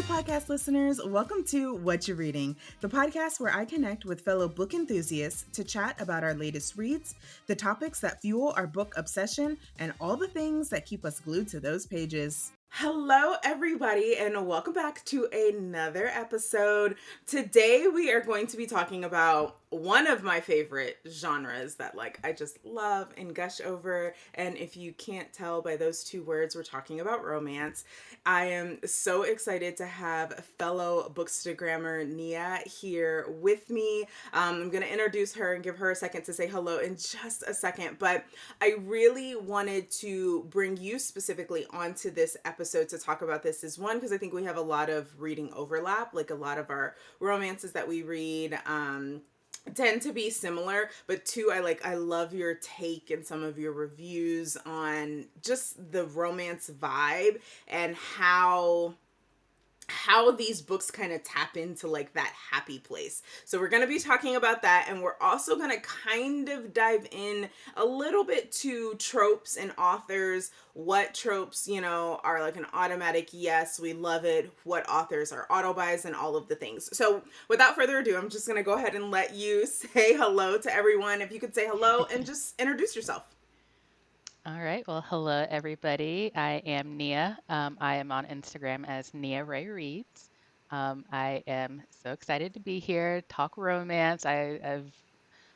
podcast listeners. Welcome to What You're Reading, the podcast where I connect with fellow book enthusiasts to chat about our latest reads, the topics that fuel our book obsession, and all the things that keep us glued to those pages. Hello, everybody, and welcome back to another episode. Today, we are going to be talking about one of my favorite genres that I just love and gush over. And if you can't tell by those two words, we're talking about romance. I am so excited to have fellow Bookstagrammer Niah here with me. I'm going to introduce her and give her a second to say hello in just a second. But I really wanted to bring you specifically onto this episode to talk about this is one, because I think we have a lot of reading overlap. Like a lot of our romances that we read, tend to be similar, but two, I love your take and some of your reviews on just the romance vibe and how these books kind of tap into that happy place. So we're going to be talking about that, and we're also going to kind of dive in a little bit to tropes and authors, what tropes, are an automatic yes, we love it, what authors are auto buys, and all of the things. So without further ado, I'm just going to go ahead and let you say hello to everyone. If you could say hello and just introduce yourself. All right. Well, hello, everybody. I am Niah. I am on Instagram as Niah Ray Reads. I am so excited to be here, talk romance. I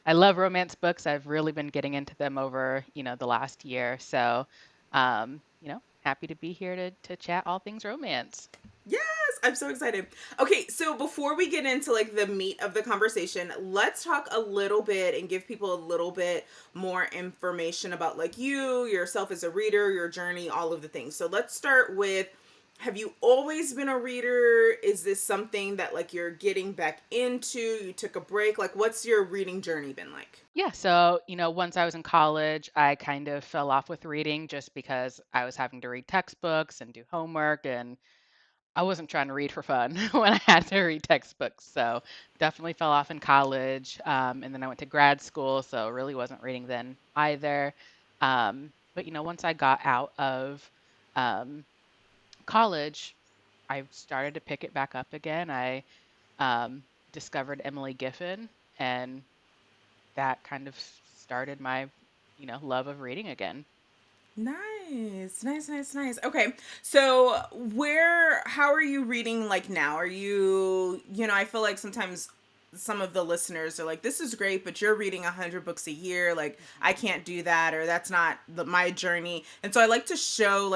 love romance books. I've really been getting into them over, the last year. So, happy to be here to chat all things romance. Yes, I'm so excited. Okay, so before we get into the meat of the conversation, let's talk a little bit and give people a little bit more information about you, yourself as a reader, your journey, all of the things. So let's start with, have you always been a reader? Is this something that you're getting back into? You took a break? What's your reading journey been like? Yeah, so, once I was in college, I kind of fell off with reading just because I was having to read textbooks and do homework, and I wasn't trying to read for fun when I had to read textbooks. So definitely fell off in college. And then I went to grad school, so really wasn't reading then either. But once I got out of um, college, I started to pick it back up again. I discovered Emily Giffin, and that kind of started my, love of reading again. Nice, nice, nice, nice. Okay, so how are you reading now? Are you, I feel like sometimes some of the listeners are like, this is great, but you're reading 100 books a year. I can't do that, or that's not my journey. And so I like to show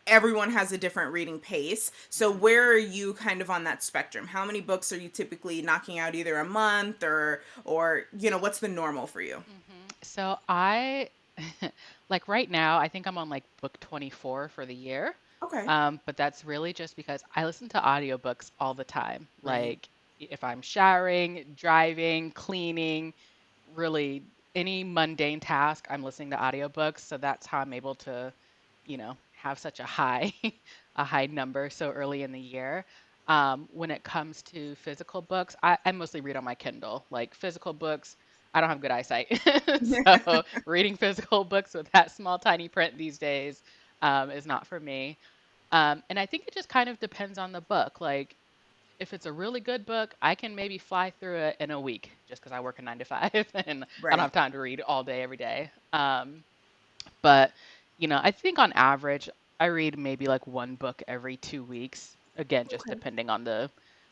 everyone has a different reading pace. So where are you kind of on that spectrum? How many books are you typically knocking out either a month or what's the normal for you? So I, like right now, I think I'm on book 24 for the year. Okay. But that's really just because I listen to audiobooks all the time. Right. Like if I'm showering, driving, cleaning, really any mundane task, I'm listening to audiobooks. So that's how I'm able to, have such a high, a high number so early in the year. When it comes to physical books, I mostly read on my Kindle. Like physical books, I don't have good eyesight. So reading physical books with that small, tiny print these days is not for me. And I think it just kind of depends on the book. Like, if it's a really good book, I can maybe fly through it in a week just because I work a 9 to 5 and I don't Right. have time to read all day, every day. But, I think on average, I read maybe like one book every 2 weeks. Again, just Okay. depending on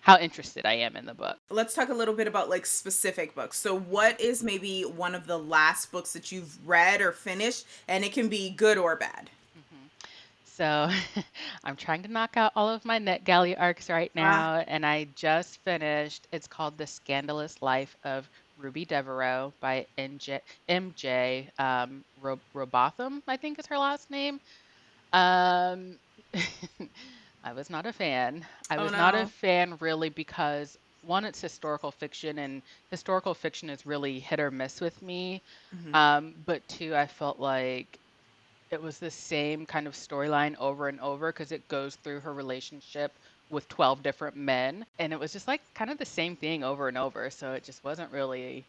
how interested I am in the book. Let's talk a little bit about specific books. So what is maybe one of the last books that you've read or finished, and it can be good or bad? hmm So I'm trying to knock out all of my NetGalley arcs right Ah, now, and I just finished. It's called The Scandalous Life of Ruby Devereaux by MJ Robotham, I think is her last name. Um, I was not a fan. I oh was not a no. fan really because one, it's historical fiction, and historical fiction is really hit or miss with me. Hmm. But two, I felt like it was the same kind of storyline over and over because it goes through her relationship with 12 different men. And it was just kind of the same thing over and over. So it just wasn't really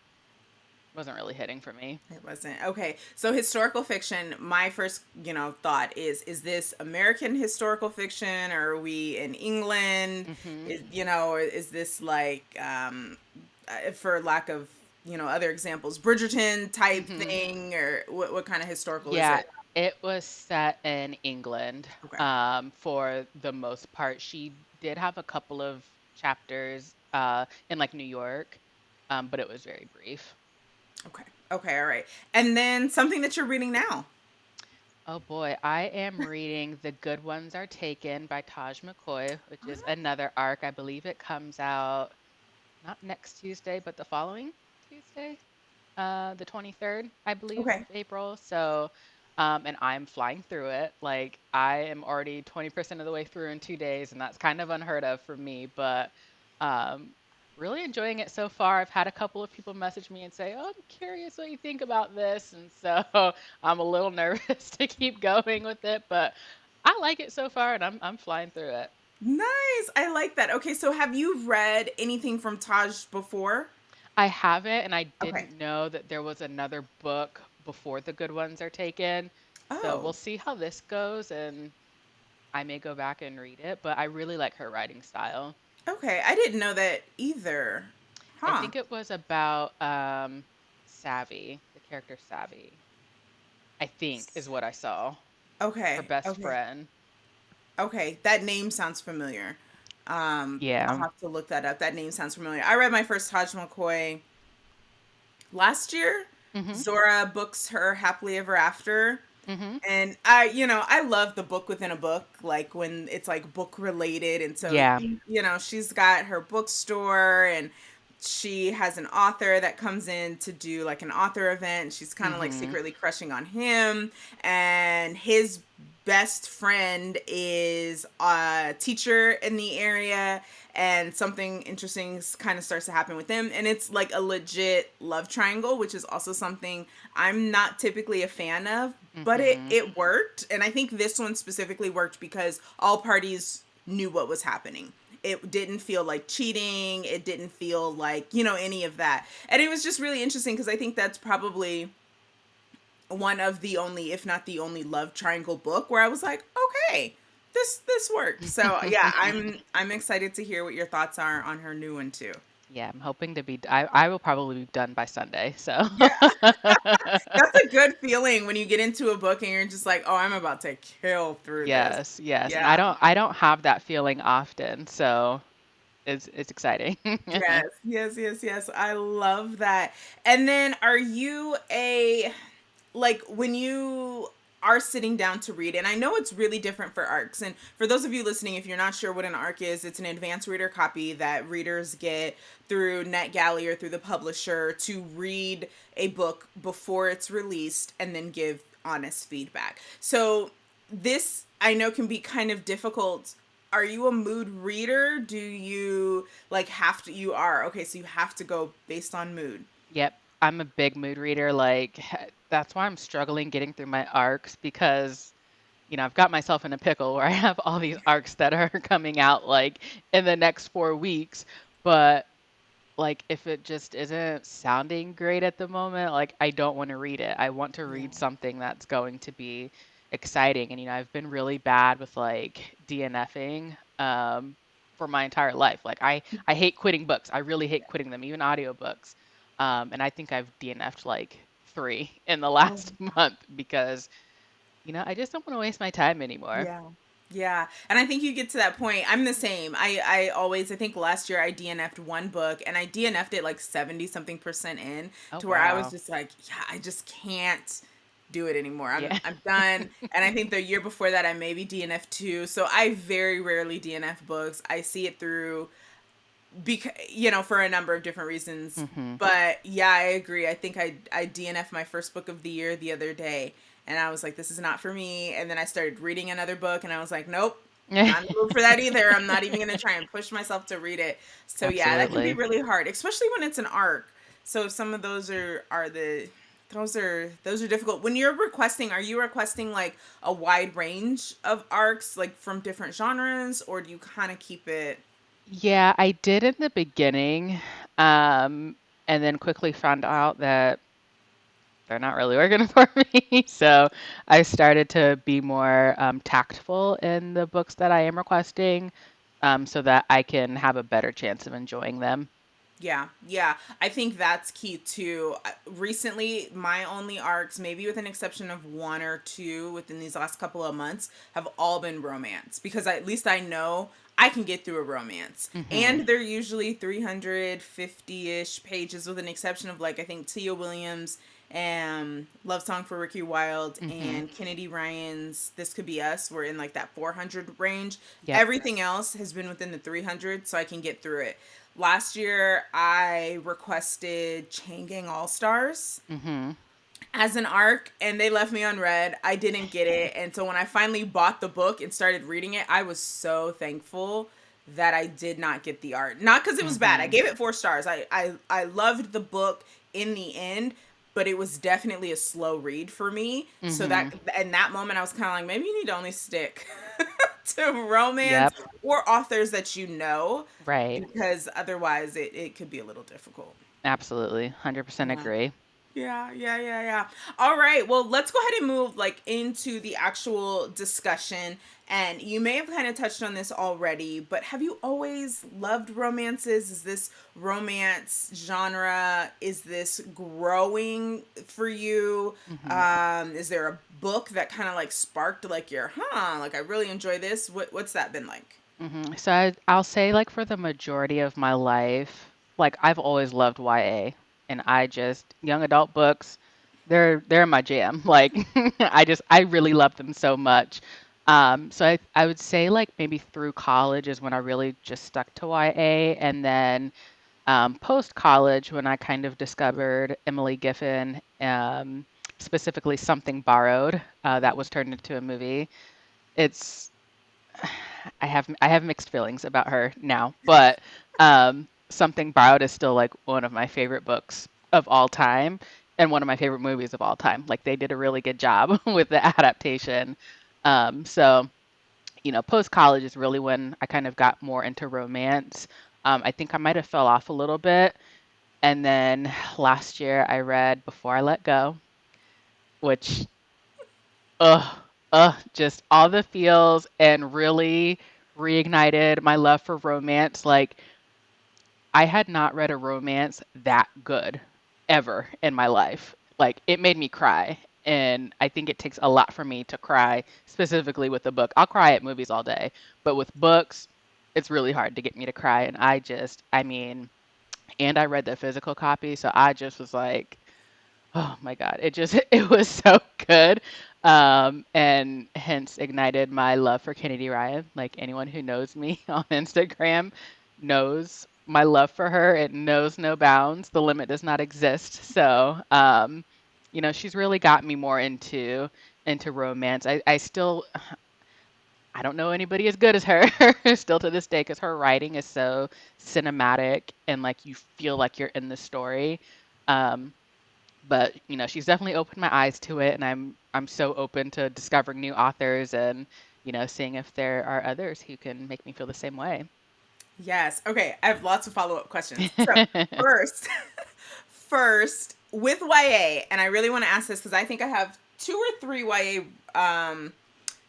Wasn't really hitting for me. It wasn't. Okay. So historical fiction, my first, thought is this American historical fiction, or are we in England? Hmm. Or is this like for lack of, other examples, Bridgerton type Hmm. thing, or what kind of historical is Yeah, it? it was set in England, Okay. for the most part. She did have a couple of chapters in like New York, but it was very brief. Okay. Okay, all right. And then something that you're reading now. Oh boy, I am reading The Good Ones Are Taken by Taj McCoy, which is another arc. I believe it comes out not next Tuesday, but the following Tuesday, the 23rd, I believe, of Okay. April. So, and I'm flying through it. Like, I am already 20% of the way through in 2 days, and that's kind of unheard of for me, but um, really enjoying it so far. I've had a couple of people message me and say, "Oh, I'm curious what you think about this." And so I'm a little nervous to keep going with it, but I like it so far, and I'm flying through it. Nice. I like that. Okay, so have you read anything from Taj before? I haven't, and I Okay. didn't know that there was another book before The Good Ones Are Taken. So we'll Oh, see how this goes, and I may go back and read it, but I really like her writing style. okay. I didn't know that either. I Huh. think it was about Savvy, the character Savvy, I think is what I saw. Her Okay. best Okay. friend. Okay. That name sounds familiar. I'll Yeah. have to look that up. That name sounds familiar. I read my first Taj McCoy last year. Mhm. Zora books her Happily Ever After. Mhm. And I love the book within a book, like when it's like book related. And so, Yeah. she's got her bookstore, and she has an author that comes in to do like an author event. She's kind of like Mhm. secretly crushing on him, and his best friend is a teacher in the area, and something interesting kind of starts to happen with them, and it's like a legit love triangle, which is also something I'm not typically a fan of, but it Mhm. it worked. And I think this one specifically worked because all parties knew what was happening. It didn't feel like cheating, it didn't feel like, any of that. And it was just really interesting because I think that's probably one of the only, if not the only, love triangle book where I was like, okay, this worked. So yeah, I'm excited to hear what your thoughts are on her new one too. Yeah, I'm hoping to be I will probably be done by Sunday. So Yeah, that's a good feeling when you get into a book and you're just like, oh, I'm about to kill through this. Yes, yes. And Yeah. I don't have that feeling often, so it's exciting. Yes, yes, yes, yes. I love that. And then are you a, like, when you are sitting down to read, and I know it's really different for arcs, and for those of you listening, if you're not sure what an arc is, it's an advanced reader copy that readers get through NetGalley or through the publisher to read a book before it's released and then give honest feedback. So this I know can be kind of difficult. Are you a mood reader? Do you like have to, you are, okay, so you have to go based on mood. Yep, I'm a big mood reader. Like that's why I'm struggling getting through my arcs because I've got myself in a pickle where I have all these arcs that are coming out like in the next 4 weeks, but like if it just isn't sounding great at the moment, like I don't want to read it. I want to Yeah. read something that's going to be exciting. And I've been really bad with like DNFing for my entire life. Like I hate quitting books. I really hate quitting them, even audiobooks. And I think I've DNF'd like 3 in the Oh, last month because I just don't want to waste my time anymore. yeah. Yeah. And I think you get to that point. I'm the same. I always, I think last year I DNF'd one book, and I DNF'd it like 70 something percent in, Oh to where I was wow. just like, yeah, I just can't do it anymore. I'm Yeah. I'm done. And I think the year before that I maybe DNF two. So I very rarely DNF books. I see it through because, for a number of different reasons. Mhm. But yeah, I agree. I think I DNF my first book of the year the other day, and I was like, this is not for me. And then I started reading another book, and I was like, nope, not in the mood for that either. I'm not even gonna try and push myself to read it. So yeah, that can be Absolutely. really hard, especially when it's an arc. So some of those are the those are difficult. When you're requesting, are you requesting like a wide range of arcs, like from different genres, or do you kind of keep it? Yeah, I did in the beginning. and then quickly found out that they're not really working for me. So I started to be more tactful in the books that I am requesting, so that I can have a better chance of enjoying them. Yeah, yeah. I think that's key too. Recently, my only arcs, maybe with an exception of one or two within these last couple of months, have all been romance because at least I know I can get through a romance. Hmm. And they're usually 350-ish pages with an exception of like I think Tia Williams and Love Song for Ricky Wilde Hmm. and Kennedy Ryan's This Could Be Us were in like that 400 range. Yep. Everything else has been within the 300 so I can get through it. Last year, I requested Chain Gang All Stars Hmm. as an arc, and they left me unread. I didn't get it. And so when I finally bought the book and started reading it, I was so thankful that I did not get the art. Not because it was bad. I Hmm. gave it 4 stars. I loved the book in the end, but it was definitely a slow read for me. So that Hmm. in that moment, I was kind of like, maybe you need to only stick to romance Yep. or authors that you know, Right. because otherwise it could be a little difficult. Absolutely. 100% Yeah. agree. Yeah. All right. Well, let's go ahead and move like into the actual discussion. And you may have kind of touched on this already, but have you always loved romances? Is this romance genre? Is this growing for you? Hmm. Is there a book that kind of like sparked like your, like I really enjoy this? What's that been like? So I'll say, like, for the majority of my life, like, I've always loved YA, and I just young adult books, they're my jam. Like, I really love them so much. So I would say, like, maybe through college is when I really just stuck to YA, and then post college when I kind of discovered Emily Giffin, specifically Something Borrowed, that was turned into a movie. It's I have mixed feelings about her now, but Something Borrowed is still like one of my favorite books of all time and one of my favorite movies of all time. Like they did a really good job with the adaptation. So post college is really when I kind of got more into romance. I think I might have fell off a little bit, and then last year I read Before I Let Go, which ugh, just all the feels and really reignited my love for romance. Like, I had not read a romance that good ever in my life. Like, it made me cry. And I think it takes a lot for me to cry, specifically with a book. I'll cry at movies all day, but with books, it's really hard to get me to cry. And I mean, and I read the physical copy, so I just was like, oh my God, it just it was so good. And hence ignited my love for Kennedy Ryan. Like anyone who knows me on Instagram knows my love for her. It knows no bounds. The limit does not exist. So, she's really got me more into romance. I don't know anybody as good as her still to this day because her writing is so cinematic and like you feel like you're in the story. Um, but she's definitely opened my eyes to it, and I'm so open to discovering new authors and seeing if there are others who can make me feel the same way. Yes. Okay. I have lots of follow-up questions. So first, first with YA, and I really want to ask this because I think I have two or three YA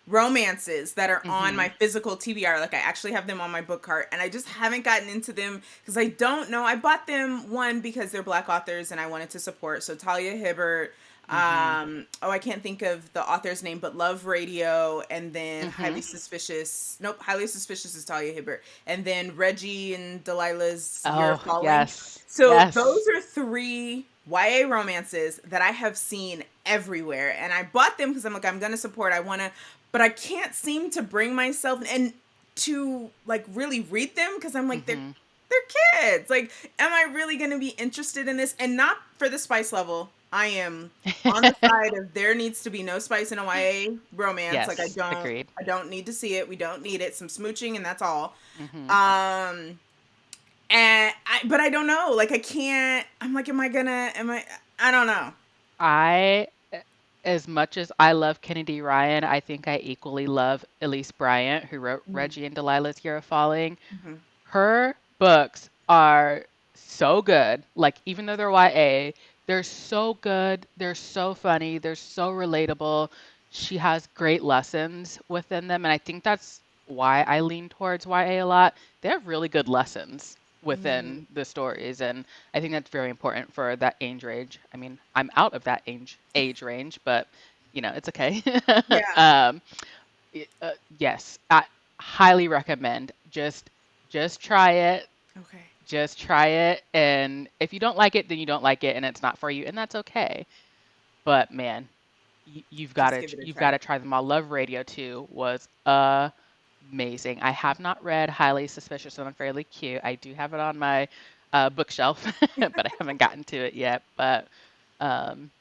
romances that are on my Hmm. physical TBR. Like I actually have them on my book cart, and I just haven't gotten into them because I don't know. I bought them one because they're Black authors, and I wanted to support. So Talia Hibbert. Hmm. I can't think of the author's name, but Love Radio, and then Hmm. Highly Suspicious. Nope, Highly Suspicious is Talia Hibbert, and then Reggie and Delilah's Year of Oh, Falling. yes. So those Yes. are three YA romances that I have seen everywhere, and I bought them because I'm like, I'm gonna support. I want to, but I can't seem to bring myself and to like really read them because I'm like Hmm. they're kids. Like, am I really gonna be interested in this? And not for the spice level. I am on the side of there needs to be no spice in a YA romance. Like Yes, agreed. I don't need to see it. We don't need it. Some smooching and that's all. Hmm. Um but I don't know. Like I can't. I'm like, am I gonna? Am I? I don't know. I, as much as I love Kennedy Ryan, I think I equally love Elise Bryant, who wrote Mhm, Reggie and Delilah's Year of Falling. mhm. Her books are, so good. Like, even though they're YA, they're so good. They're so funny. They're so relatable. She has great lessons within them. And I think that's why I lean towards YA a lot. They have really good lessons Mm, within the stories. And I think that's very important for that age range. I mean, I'm out of that age range, but it's okay. yeah. um, yes, I highly recommend. Just try it. Okay. Just try it, and if you don't like it, then you don't like it, and it's not for you, and that's okay. But man, you've got Just to give it a you've got try. to try them all. Love Radio 2 was amazing. I have not read Highly Suspicious and Unfairly Cute. I do have it on my bookshelf, but I haven't gotten to it yet. But um,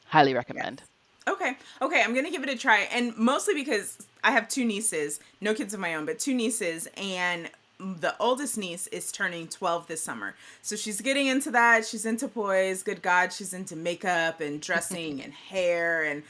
highly Yes. recommend. Okay. Okay. I'm going to give it a try. And mostly because I have two nieces, no kids of my own, but two nieces. And the oldest niece is turning 12 this summer. So she's getting into that. She's into boys. Good God. She's into makeup and dressing and hair. And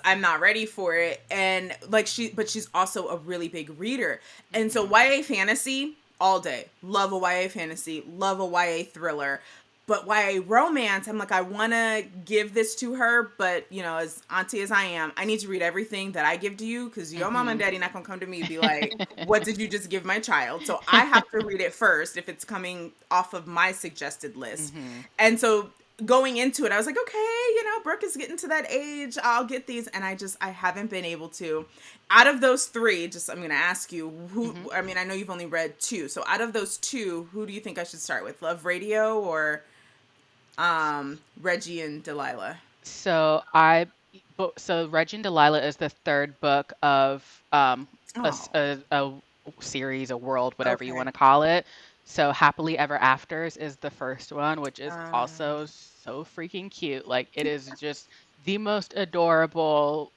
I'm not ready for it. And like but she's also a really big reader. And so Hmm. YA fantasy all day. Love a YA fantasy. Love a YA thriller. But YA romance, I'm like, I want to give this to her, but as auntie as I am, I need to read everything that I give to you because your mom and Hmm. daddy not gonna come to me and be like, "What did you just give my child?" So I have to read it first if it's coming off of my suggested list. Hmm. And so going into it, I was like, okay, Brooke is getting to that age. I'll get these, and I haven't been able to. Out of those three, just I'm gonna ask you who. Hmm. I mean, I know you've only read two, so out of those two, who do you think I should start with? Love Radio or Reggie and Delilah. So so Reggie and Delilah is the third book of Oh, a series, a world, whatever you want okay. to call it. So Happily Ever Afters is the first one, which is Um, also so freaking cute. Like, it is just the most adorable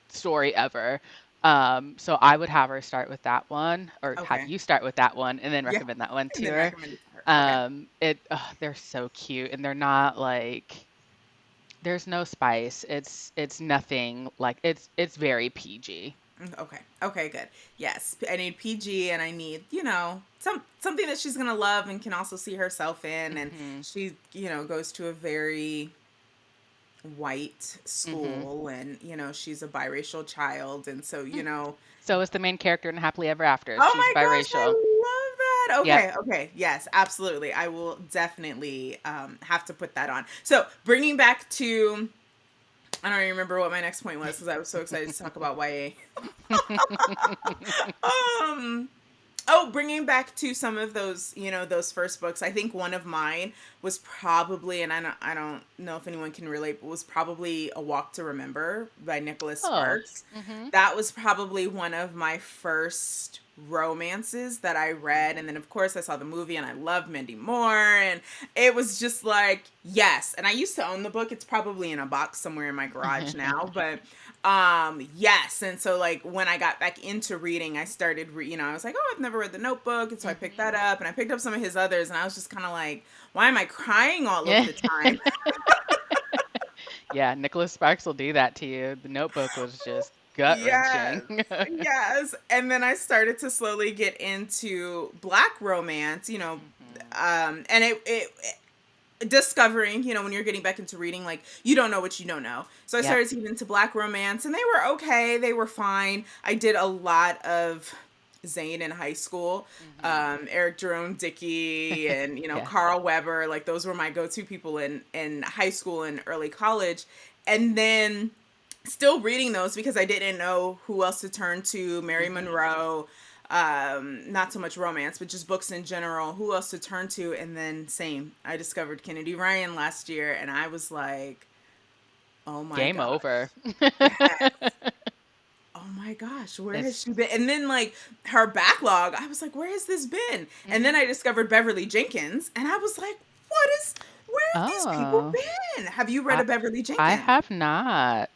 story ever. So I would have her start with that one, or have okay. you start with that one, and then Yeah. recommend that one And to then her. recommend it to her. Okay. They're so cute, and they're not like, there's no spice. It's nothing like, it's very PG. Okay. Okay, good. Yes. I need PG and I need, something that she's gonna love and can also see herself in. And Mhm. she, goes to a very white Mhm. school and, she's a biracial child. And so, Mm. So is the main character in Happily Ever After. oh She's my gosh, I biracial. love that. Yep. Okay, okay. Yes, absolutely. I will definitely have to put that on. So, bringing back to I don't even remember what my next point was because I was so excited to talk about YA. Um bringing back to some of those, those first books. I think one of mine was probably, and I don't know if anyone can relate, but was probably A Walk to Remember by Nicholas Oh. Sparks. Mhm. That was probably one of my first romances that I read, and then of course I saw the movie and I loved Mindy Moore, and it was just like, yes. And I used to own the book. It's probably in a box somewhere in my garage now, but yes. And so like when I got back into reading, I started I was like, oh, I've never read The Notebook, and so I picked Mhm. that up, and I picked up some of his others, and I was just kind of like, why am I crying all of the time? Yeah, Nicholas Sparks will do that to you. The Notebook was just Yes. gut-wrenching. Yes. And then I started to slowly get into black romance, Mhm. and discovering, when you're getting back into reading, like you don't know what you don't know. So I Yep. started to get into black romance and they were okay. They were fine. I did a lot of Zane in high school, Mhm. Eric Jerome Dickey and, Yeah. Carl Weber. Like those were my go-to people in high school and early college. And then still reading those because I didn't know who else to turn to. Mary Mhm. Monroe, not so much romance, but just books in general, who else to turn to. And then same, I discovered Kennedy Ryan last year and I was like, oh my Game gosh, over. yeah, oh my gosh, where has It's she been? And then like her backlog, I was like, where has this been? And then Mhm. I discovered Beverly Jenkins and I was like, where have these people Oh, been? Have you read I a Beverly I Jenkins? have not.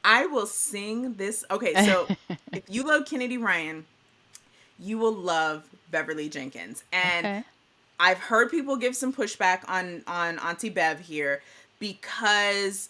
I will sing this. Okay, so if you love Kennedy Ryan, you will love Beverly Jenkins. And Okay. I've heard people give some pushback on Auntie Bev here because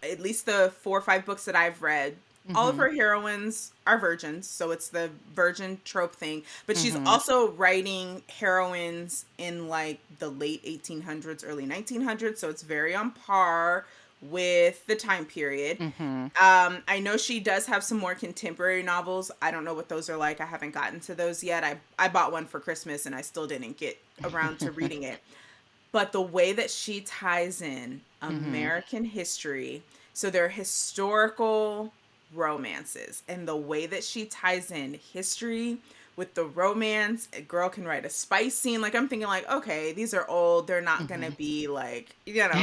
at least the 4 or 5 books that I've read, all of Mhm. her heroines are virgins, so it's the virgin trope thing. But she's Mhm. also writing heroines in like the late 1800s, early 1900s, so it's very on par with the time period. Mhm. I know she does have some more contemporary novels. I don't know what those are like. I haven't gotten to those yet. I bought one for Christmas and I still didn't get around to reading it. But the way that she ties in Mhm. American history, so they're historical romances, and the way that she ties in history with the romance, a girl can write a spice scene. Like, I'm thinking, like, okay, these are old, they're not gonna Mhm. be like,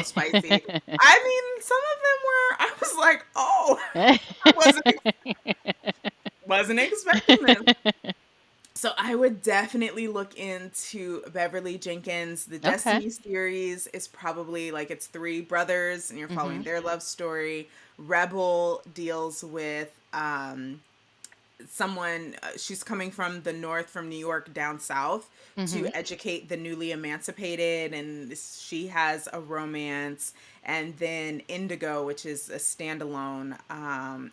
spicy. I mean, some of them were, I was like, oh, I wasn't expecting this. So I would definitely look into Beverly Jenkins. The Okay. Destiny series is probably like it's three brothers and you're following Mhm. their love story. Rebel deals with someone, she's coming from the north, from New York down south to Mhm. educate the newly emancipated, and she has a romance. And then Indigo, which is a standalone,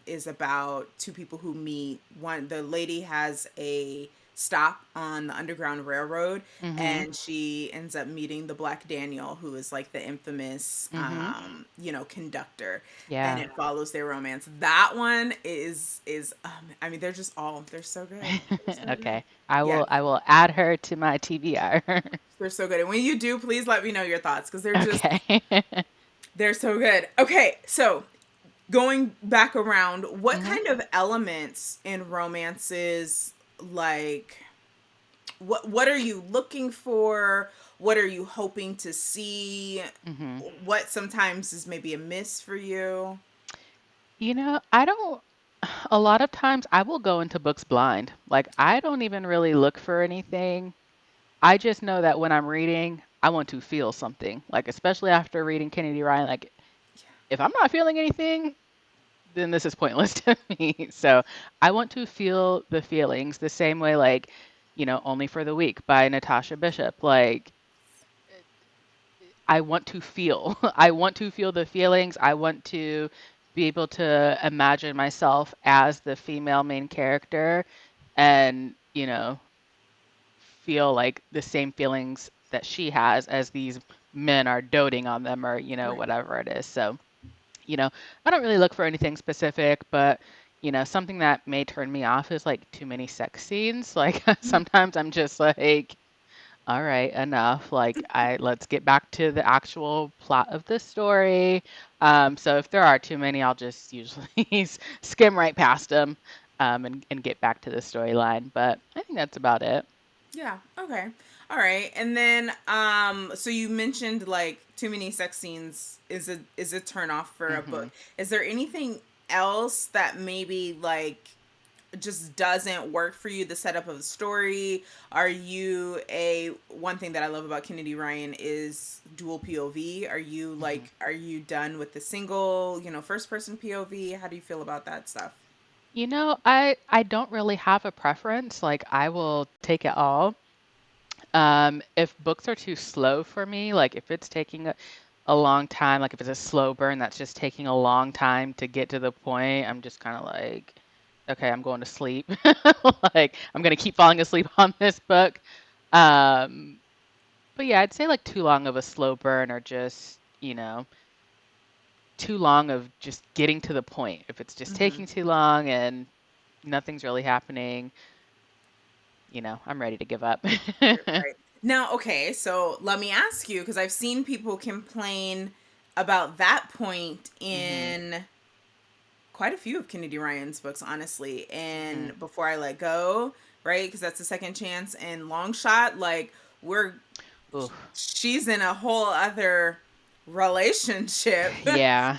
is about two people who meet. One, the lady has a stop on the Underground Railroad, Mhm. and she ends up meeting the Black Daniel, who is like the infamous Mhm. conductor, and Yeah. it follows their romance. That one is I mean, they're so good. They're so good. Okay. I Yeah, will add her to my TBR. they're so good. And when you do, please let me know your thoughts, because Okay. they're so good. Okay, so going back around, what Mhm. kind of elements in romances, like, what are you looking for? What are you hoping to see? Mhm. What sometimes is maybe a miss for you? I don't a lot of times I will go into books blind. Like I don't even really look for anything. I just know that when I'm reading, I want to feel something. Like especially after reading Kennedy Ryan, like if I'm not feeling anything, then this is pointless to me. So I want to feel the feelings the same way, like, Only for the Week by Natasha Bishop. Like, I want to feel, I want to feel the feelings. I want to be able to imagine myself as the female main character and, feel like the same feelings that she has as these men are doting on them or, Right. whatever it is. So, you know, I don't really look for anything specific, but something that may turn me off is like too many sex scenes. Like sometimes I'm just like, all right, enough. Like let's get back to the actual plot of the story. So if there are too many, I'll just usually skim right past them, and get back to the storyline. But I think that's about it. Yeah. Okay. All right. And then so you mentioned like too many sex scenes is a turn off for a Hmm. book. Is there anything else that maybe like just doesn't work for you, the setup of the story? Are you a one thing that I love about Kennedy Ryan is dual POV? Are you Hmm. like are you done with the single, first person POV? How do you feel about that stuff? I don't really have a preference. Like I will take it all. If books are too slow for me, like if it's taking a long time, like if it's a slow burn that's just taking a long time to get to the point, I'm just kind of like, okay, I'm going to sleep. Like I'm gonna keep falling asleep on this book. Um, but yeah, I'd say like too long of a slow burn or just, too long of just getting to the point. If it's just Mm-hmm. taking too long and nothing's really happening, I'm ready to give up. Right. Now, okay, so let me ask you, because I've seen people complain about that point Hmm. in quite a few of Kennedy Ryan's books, honestly. Hmm. And Before I Let Go, right? Because that's the second chance. And Long Shot, like, we're Ooh, she's in a whole other relationship, yeah.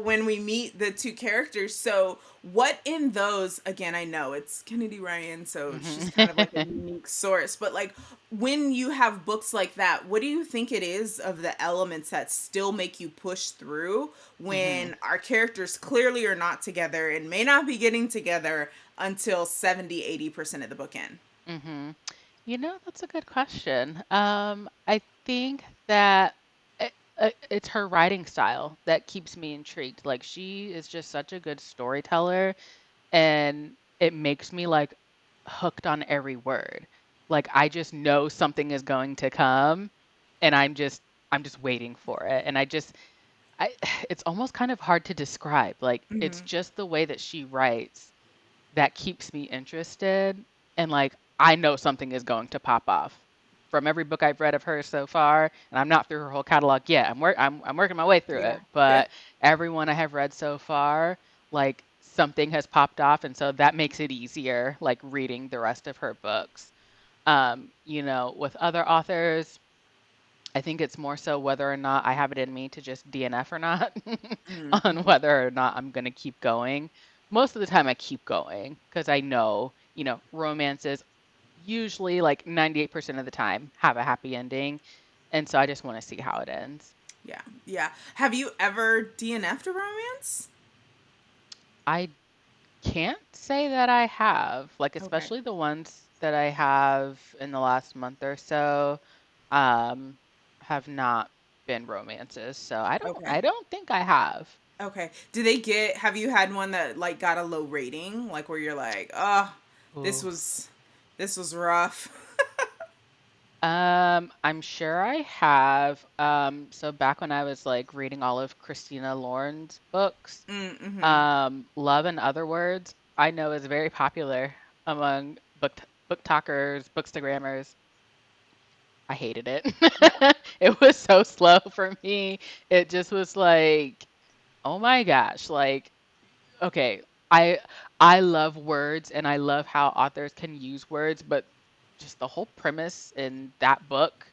when we meet the two characters. So, what in those, again, I know it's Kennedy Ryan, so she's Mhm. kind of like a unique source, but like when you have books like that, what do you think it is of the elements that still make you push through Mhm. when our characters clearly are not together and may not be getting together until 70-80% of the book end? That's a good question. I think that. It's her writing style that keeps me intrigued. Like she is just such a good storyteller, and it makes me like hooked on every word. Like I just know something is going to come, and I'm just waiting for it. And I it's almost kind of hard to describe. Like it's Hmm. just the way that she writes that keeps me interested, and like I know something is going to pop off from every book I've read of hers so far, and I'm not through her whole catalog yet. I'm working my way through Yeah. it, Yeah. but everyone I have read so far, like something has popped off, and so that makes it easier like reading the rest of her books. With other authors, I think it's more so whether or not I have it in me to just DNF or not on Mm-hmm. whether or not I'm going to keep going. Most of the time I keep going because I know, romances usually like 98% of the time have a happy ending. And so I just want to see how it ends. Yeah. Yeah. Have you ever DNF'd a romance? I can't say that I have, like Okay. especially the ones that I have in the last month or so, um, have not been romances. So I don't Okay. I don't think I have. Okay. Have you had one that like got a low rating? Like where you're like, oh, this Ooh. was, this was rough. I'm sure I have. So back when I was like reading all of Christina Lauren's books, Mm-hmm. Love and Other Words, I know is very popular among book talkers, bookstagrammers. I hated it. It was so slow for me. It just was like, oh my gosh, like, okay, I I love words and I love how authors can use words, but just the whole premise in that book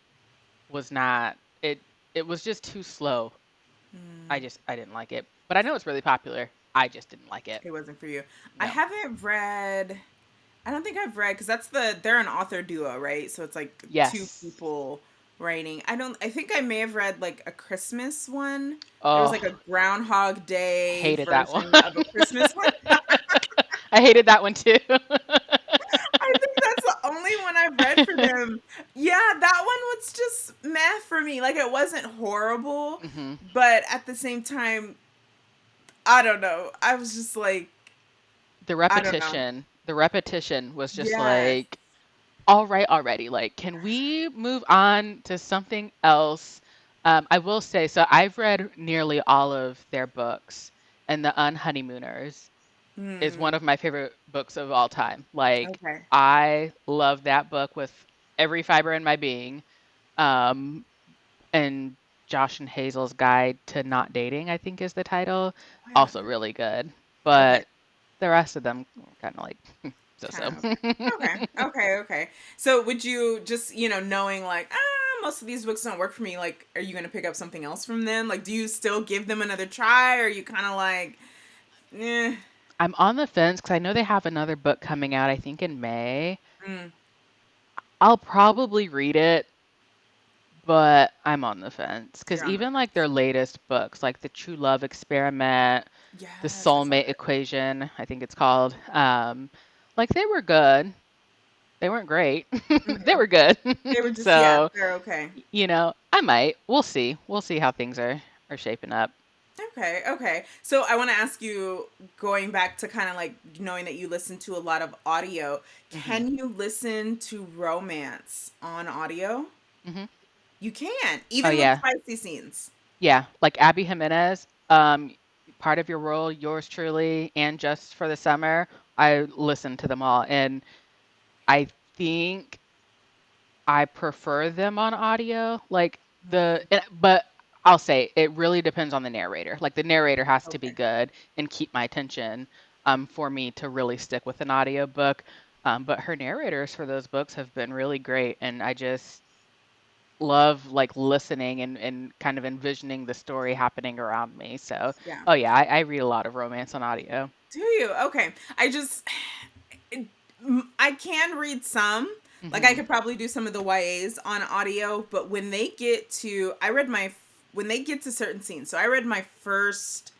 was not it was just too slow. I didn't like it. But I know it's really popular. I just didn't like it. It wasn't for you. I No. haven't read. I don't think I've read because they're an author duo, right? So it's like two Yes. people writing. I don't. I think I may have read like a Christmas one. There was like a Oh, Groundhog Day hated that one. version of a Christmas one. I hated that one too. I think that's the only one I've read for them. Yeah, that one was just meh for me. Like it wasn't horrible, Hmm. but at the same time, I don't know. I was just like, I don't know. The repetition was just Yes. like, all right already. Like, can we move on to something else? I will say, so I've read nearly all of their books, and The Unhoneymooners is one Hmm. of my favorite books of all time. Like, Okay. I love that book with every fiber in my being. Um, and Josh and Hazel's Guide to Not Dating, I think is the title. I haven't Also read. really good. Okay. But the rest of them kind of like so-so. Kind of okay. Okay. Okay. Okay. So would you just, knowing like, most of these books don't work for me, like, are you going to pick up something else from them? Like, do you still give them another try? Or are you kind of like, eh? I'm on the fence because I know they have another book coming out, I think in May. Mm, I'll probably read it, but I'm on the fence because you're on the even like their latest books, like The True Love Experiment, The Yes, I saw Soulmate Equation, I think it's called, like they were good. They weren't great. that. They Hmm. were good. They were just, yeah, So, they're okay. I might. We'll see. We'll see how things are shaping up. Okay, okay. So I want to ask you, going back to kind of like knowing that you listen to a lot of audio, Hmm. can you listen to romance on audio? Hmm. You can, Oh even with yeah, spicy scenes. yeah. Like Abby Jimenez, part of your role, yours truly, and just for the summer. I listened to them all, and I think I prefer them on audio. But I'll say it really depends on the narrator. Like the narrator has to be Okay. good and keep my attention, for me to really stick with an audiobook. But her narrators for those books have been really great, and I just love like listening and kind of envisioning the story happening around me. So, Yeah. oh yeah, I read a lot of romance on audio. Do you? Okay. It- I can read some. Like I Hmm. could probably do some of the YAs on audio, but when they get to certain scenes. So I read my first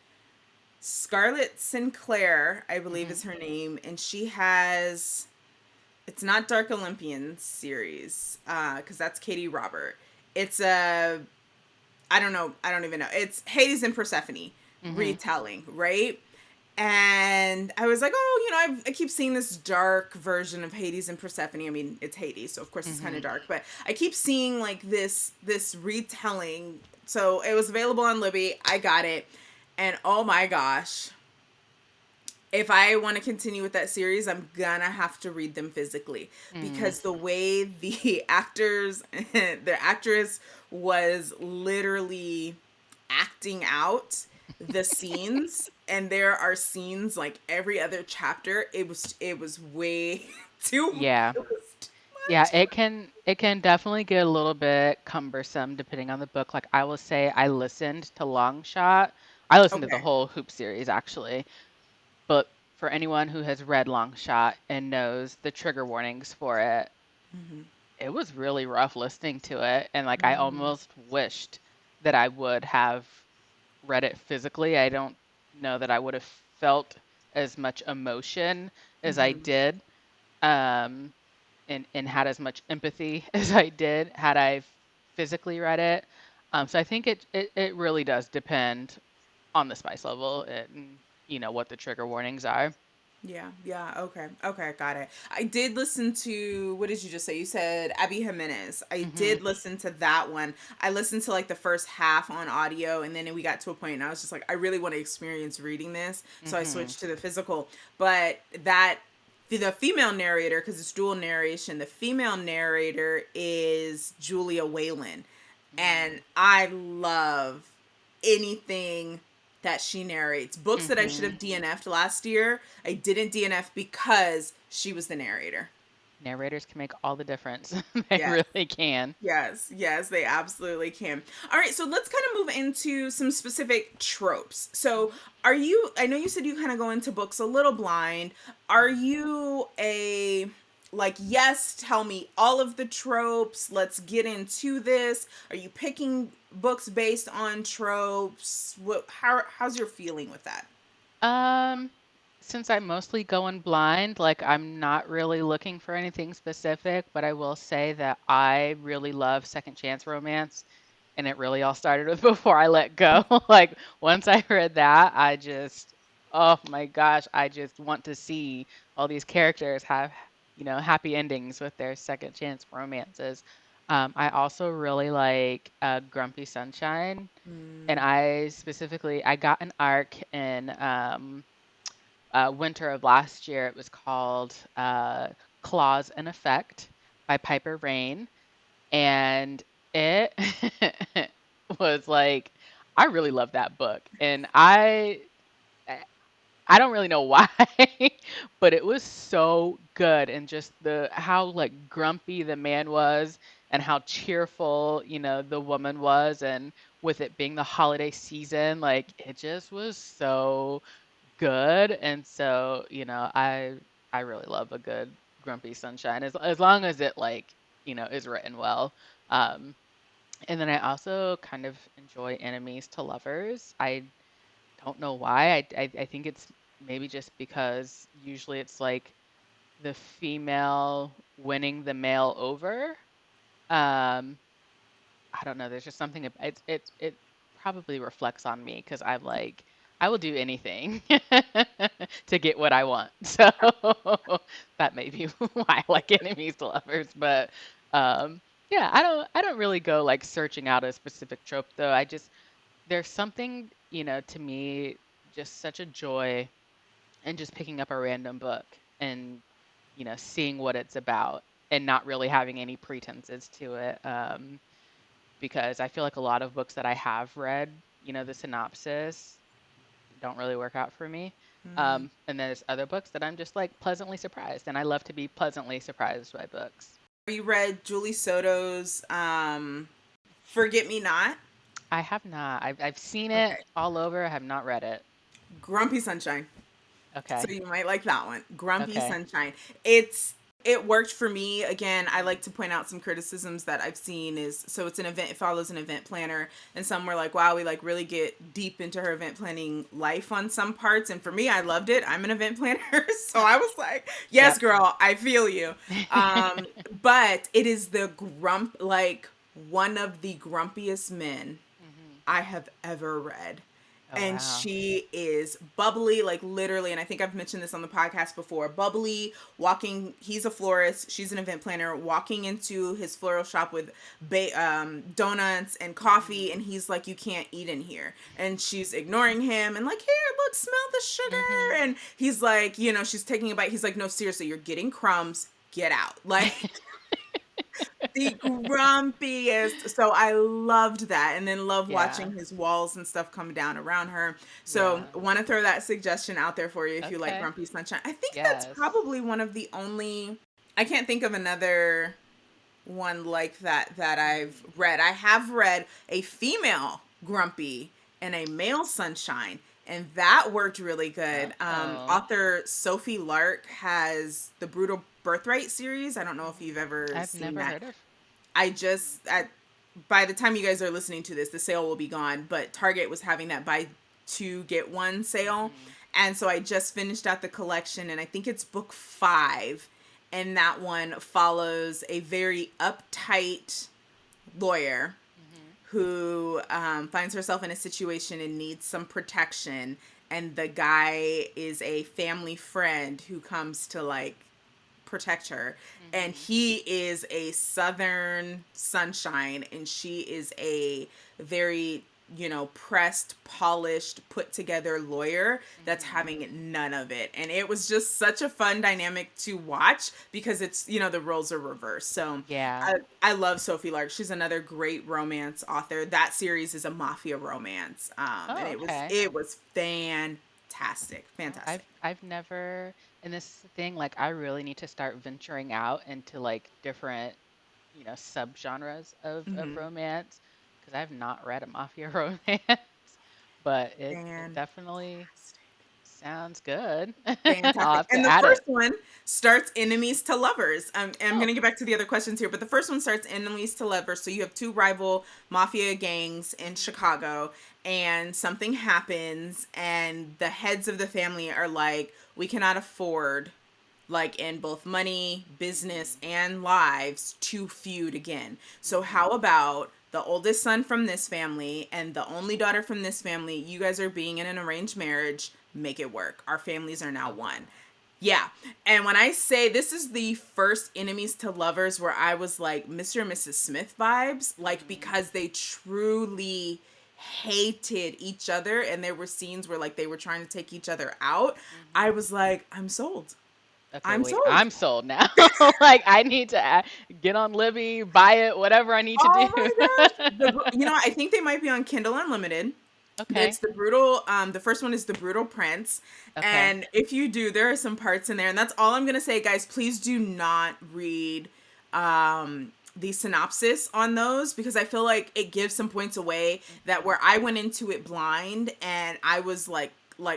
Scarlett Sinclair, I believe Hmm. is her name, and she has, it's not Dark Olympian series, because that's Katie Robert. It's a I don't know. I don't even know. It's Hades and Persephone Mm-hmm. retelling, right? And I was like, oh, I keep seeing this dark version of Hades and Persephone. I mean, it's Hades, so of course it's kind Mm-hmm. of dark, but I keep seeing like this retelling. So it was available on Libby. I got it, and oh my gosh, if I want to continue with that series, I'm gonna have to read them physically Mm. because the way the actors, the actress was literally acting out the scenes, and there are scenes like every other chapter. It was way too. Yeah. It was too Yeah, much. it can definitely get a little bit cumbersome depending on the book. Like I will say I listened to Long Shot. I listened to the Okay. whole Hoop series actually. But for anyone who has read Long Shot and knows the trigger warnings for it, Hmm. it was really rough listening to it. And like I Hmm. almost wished that I would have read it physically. I don't know that I would have felt as much emotion as I Hmm. did. Um, and had as much empathy as I did had I physically read it. So I think it really does depend on the spice level and what the trigger warnings are. Yeah, yeah, okay. Okay, got it. I did listen to, what did you just say? You said Abby Jimenez. I Hmm. did listen to that one. I listened to like the first half on audio, and then we got to a point and I was just like, I really want to experience reading this. So I Hmm. switched to the physical. But that the female narrator, because it's dual narration, the female narrator is Julia Whalen. And I love anything that she narrates. Books that I should Hmm. have DNF'd last year, I didn't DNF because she was the narrator. Narrators can make all the difference. They Yes. really can. Yes, yes, they absolutely can. All right, so let's kind of move into some specific tropes. So, I know you said you kind of go into books a little blind. Are Mhm. you a, like, yes, tell me all of the tropes, let's get into this? Are you picking books based on tropes? How's your feeling with that? Um, since I'm mostly going blind, like I'm not really looking for anything specific, but I will say that I really love second chance romance, and it really all started with Before I Let Go. Like once I read that, oh my gosh, I just want to see all these characters have, happy endings with their second chance romances. I also really like Grumpy Sunshine. And Mm, I got an arc in winter of last year. It was called Clause and Effect by Piper Rain. And it was like, I really love that book. And I don't really know why, but it was so good. And just how like grumpy the man was and how cheerful, the woman was. And with it being the holiday season, like it just was so good. And so, I really love a good grumpy sunshine as long as it like, is written well. Um, and then I also kind of enjoy enemies to lovers. I don't know why. I think it's maybe just because usually it's like the female winning the male over. Um, I don't know. There's just something. It probably reflects on me because I'm like I will do anything to get what I want. So that may be why I like enemies to lovers. But um, yeah, I don't really go like searching out a specific trope though. There's something, to me, just such a joy in just picking up a random book and, seeing what it's about and not really having any pretenses to it. Because I feel like a lot of books that I have read, the synopsis don't really work out for me. mm. And there's other books that I'm just like pleasantly surprised, and I love to be pleasantly surprised by books. Have you read Julie Soto's Forget Me Not? I have not. I've seen it Okay. all over. I have not read it. Grumpy Sunshine. So Okay. you might like that one. Grumpy Okay. Sunshine. It worked for me. Again, I like to point out some criticisms that I've seen is, so it's an event, it follows an event planner, and some were like, wow, we like really get deep into her event planning life on some parts. And for me, I loved it. I'm an event planner. So I was like, yes, Yep. girl, I feel you. But it is the grump, like one of the grumpiest men I have ever read. Oh, And wow. she is bubbly, like literally, and I think I've mentioned this on the podcast before, bubbly, walking, he's a florist, she's an event planner, walking into his floral shop with donuts and coffee, Mhm. and he's like, you can't eat in here. And she's ignoring him and like, here, look, smell the Mhm. sugar. And he's like, she's taking a bite. He's like, no, seriously, you're getting crumbs. Get out. Like, the grumpiest. So I loved that, and then love Yeah. watching his walls and stuff come down around her. So Yeah. want to throw that suggestion out there for you if you like Okay. Grumpy Sunshine. I think that's Yes. probably one of the only. I can't think of another one like that I've Mhm. read. I have read a female Grumpy and a male Sunshine, and that worked really good. Oh. Author Sophie Lark has the Brutal Birthright series. I don't know if you've Mhm. ever I've seen never that. heard of. By the time you guys are listening to this, the sale will be gone, but Target was having that buy two get one sale. Mhm. And so I just finished out the collection, and I think it's book 5. And that one follows a very uptight lawyer Mhm. who finds herself in a situation and needs some protection. And the guy is a family friend who comes to like protect her. And Mhm. he is a Southern sunshine, and she is a very, pressed, polished, put together lawyer that's Mhm. having none of it. And it was just such a fun dynamic to watch because it's, the roles are reversed. So Yeah. I love Sophie Lark. She's another great romance author. That series is a mafia romance. And Oh, okay. it was fantastic. Oh, Fantastic. I've never, and this is the thing, like I really need to start venturing out into like different, subgenres of Mm-hmm. romance because I've not read a mafia romance, but it definitely Fantastic. sounds good. I'll Fantastic. have And to the add first it. one starts enemies to lovers. And I'm going Oh. to get back to the other questions here, but the first one starts enemies to lovers. So you have two rival mafia gangs in Mhm. Chicago, and something happens, and the heads of the family are like, we cannot afford, like in both money, business, Mhm. and lives, to feud again. So how Mhm. about the oldest son from this family and the only daughter from this family? You guys are being in an arranged marriage. Make it work. Our families are now Oh, one. Yeah. And when I say this is the first enemies to lovers where I was like Mr. and Mrs. Smith vibes, like mhm. because they truly hated each other, and there were scenes where like they were trying to take each other out. I Mhm. was like, I'm sold. Okay, I'm wait, sold. I'm sold now. Like I need to get on Libby, buy it, whatever I need to do. Oh my gosh. I think they might be on Kindle Unlimited. It's Okay. the first one is The Brutal Prince. Okay. And if you do, there are some parts in there, and that's all I'm gonna say, guys. Please do not read the synopsis on those, because I feel like it gives some points away that Mhm. where I went into it blind and I was like,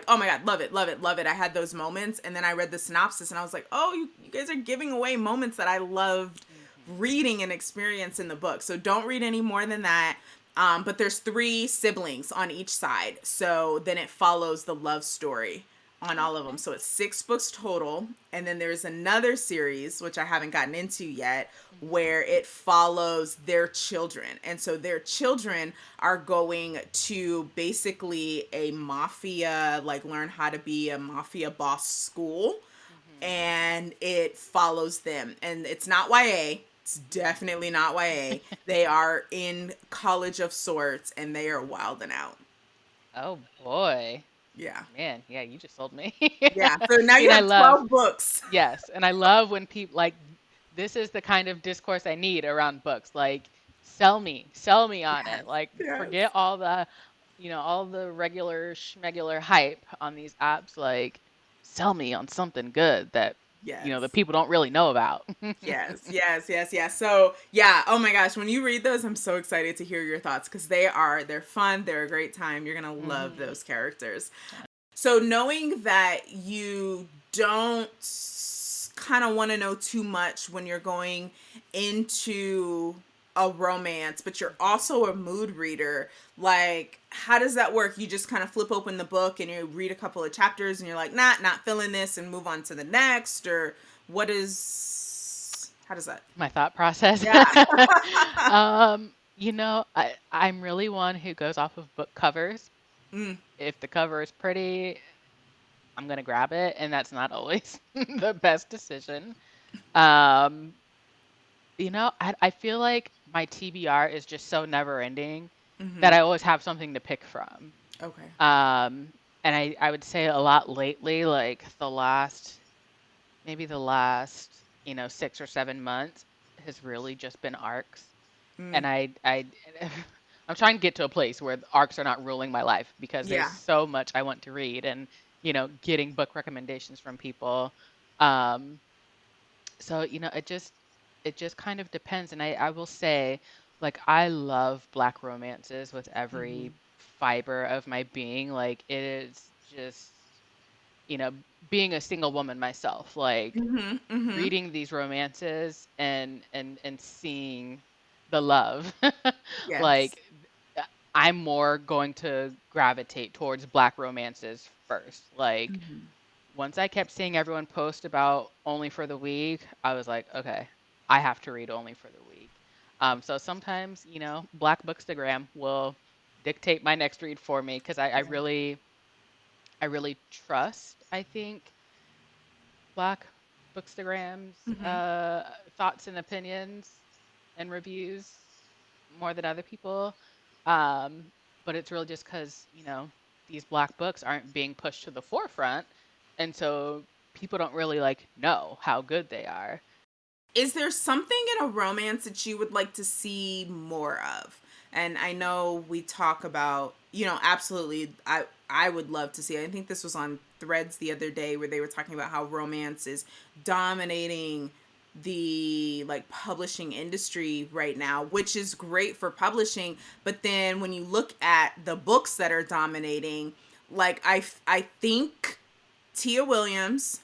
oh my god, love it, love it, love it. I had those moments, and then I read the synopsis and I was like, oh, you guys are giving away moments that I loved Mhm. reading and experience in the book. So don't read any more than that. But there's 3 siblings on each side. So then it follows the love story on all of them. Okay. So it's 6 books total. And then there's another series, which I haven't gotten into yet, Mhm. where it follows their children. And so their children are going to basically a mafia, like learn how to be a mafia boss school, Mhm. and it follows them. And it's not YA. It's Mhm. definitely not YA. They are in college of sorts, and they are wilding out. Oh boy. Yeah. Man, yeah, you just sold me. Yeah. So I now you mean, I have love, 12 books. yes, and I love when people like this is the kind of discourse I need around books. Like, sell me on Yes. it. Like, Yes. forget all the, all the regular schmegular hype on these apps. Like, sell me on something good that, the Yes. people don't really know about. Yes, yes, yes, yes. So yeah, oh my gosh, when you read those, I'm so excited to hear your thoughts, because they're fun, they're a great time. You're gonna love Hmm. those characters. So knowing that you don't kind of want to know too much when you're going into a romance, but you're Hmm. also a mood reader, like how does that work? You just kind of flip open the book and you read a couple of chapters and you're like, not feeling this, and move on to the next, or how does that? My thought process. Yeah. um, I'm really one who goes off of book covers. Mm, If the cover is pretty, I'm gonna grab it, and that's not always the best decision. Um, I feel like my TBR is just so never ending that mm-hmm. I always have something to pick from. Okay. Um, and I would say a lot lately, like maybe the last, 6 or 7 months has really just been arcs. Mm, And I'm trying to get to a place where the arcs are not ruling my life because there's yeah. so much I want to read and, getting book recommendations from people. Um, so, it just kind of depends. And I will say, like, I love black romances with Mm-hmm. every fiber of my being. Like, it is just, you know, being a single woman myself, like Mm-hmm. Mm-hmm. reading these romances and seeing the love. Yes. Like, uh, I'm more going to gravitate towards black romances first. Like, Mm-hmm. once I kept seeing everyone post about Only for the Week, I was like, okay, I have to read Only for the Week. So sometimes, Black Bookstagram will dictate my next read for me because Yeah. I really trust, I think, Black Bookstagram's Mm-hmm. thoughts and opinions and reviews more than other people. Um, but it's really just because, these black books aren't being pushed to the forefront. And so people don't really like know how good they are. Is there something in a romance that you would like to see more of? And I know we talk about, absolutely. I would love to see. I think this was on Threads the other day where they were talking about how romance is dominating the like publishing industry right now, which is great for publishing, but then when you look at the books that are dominating, like I think Tia Williams,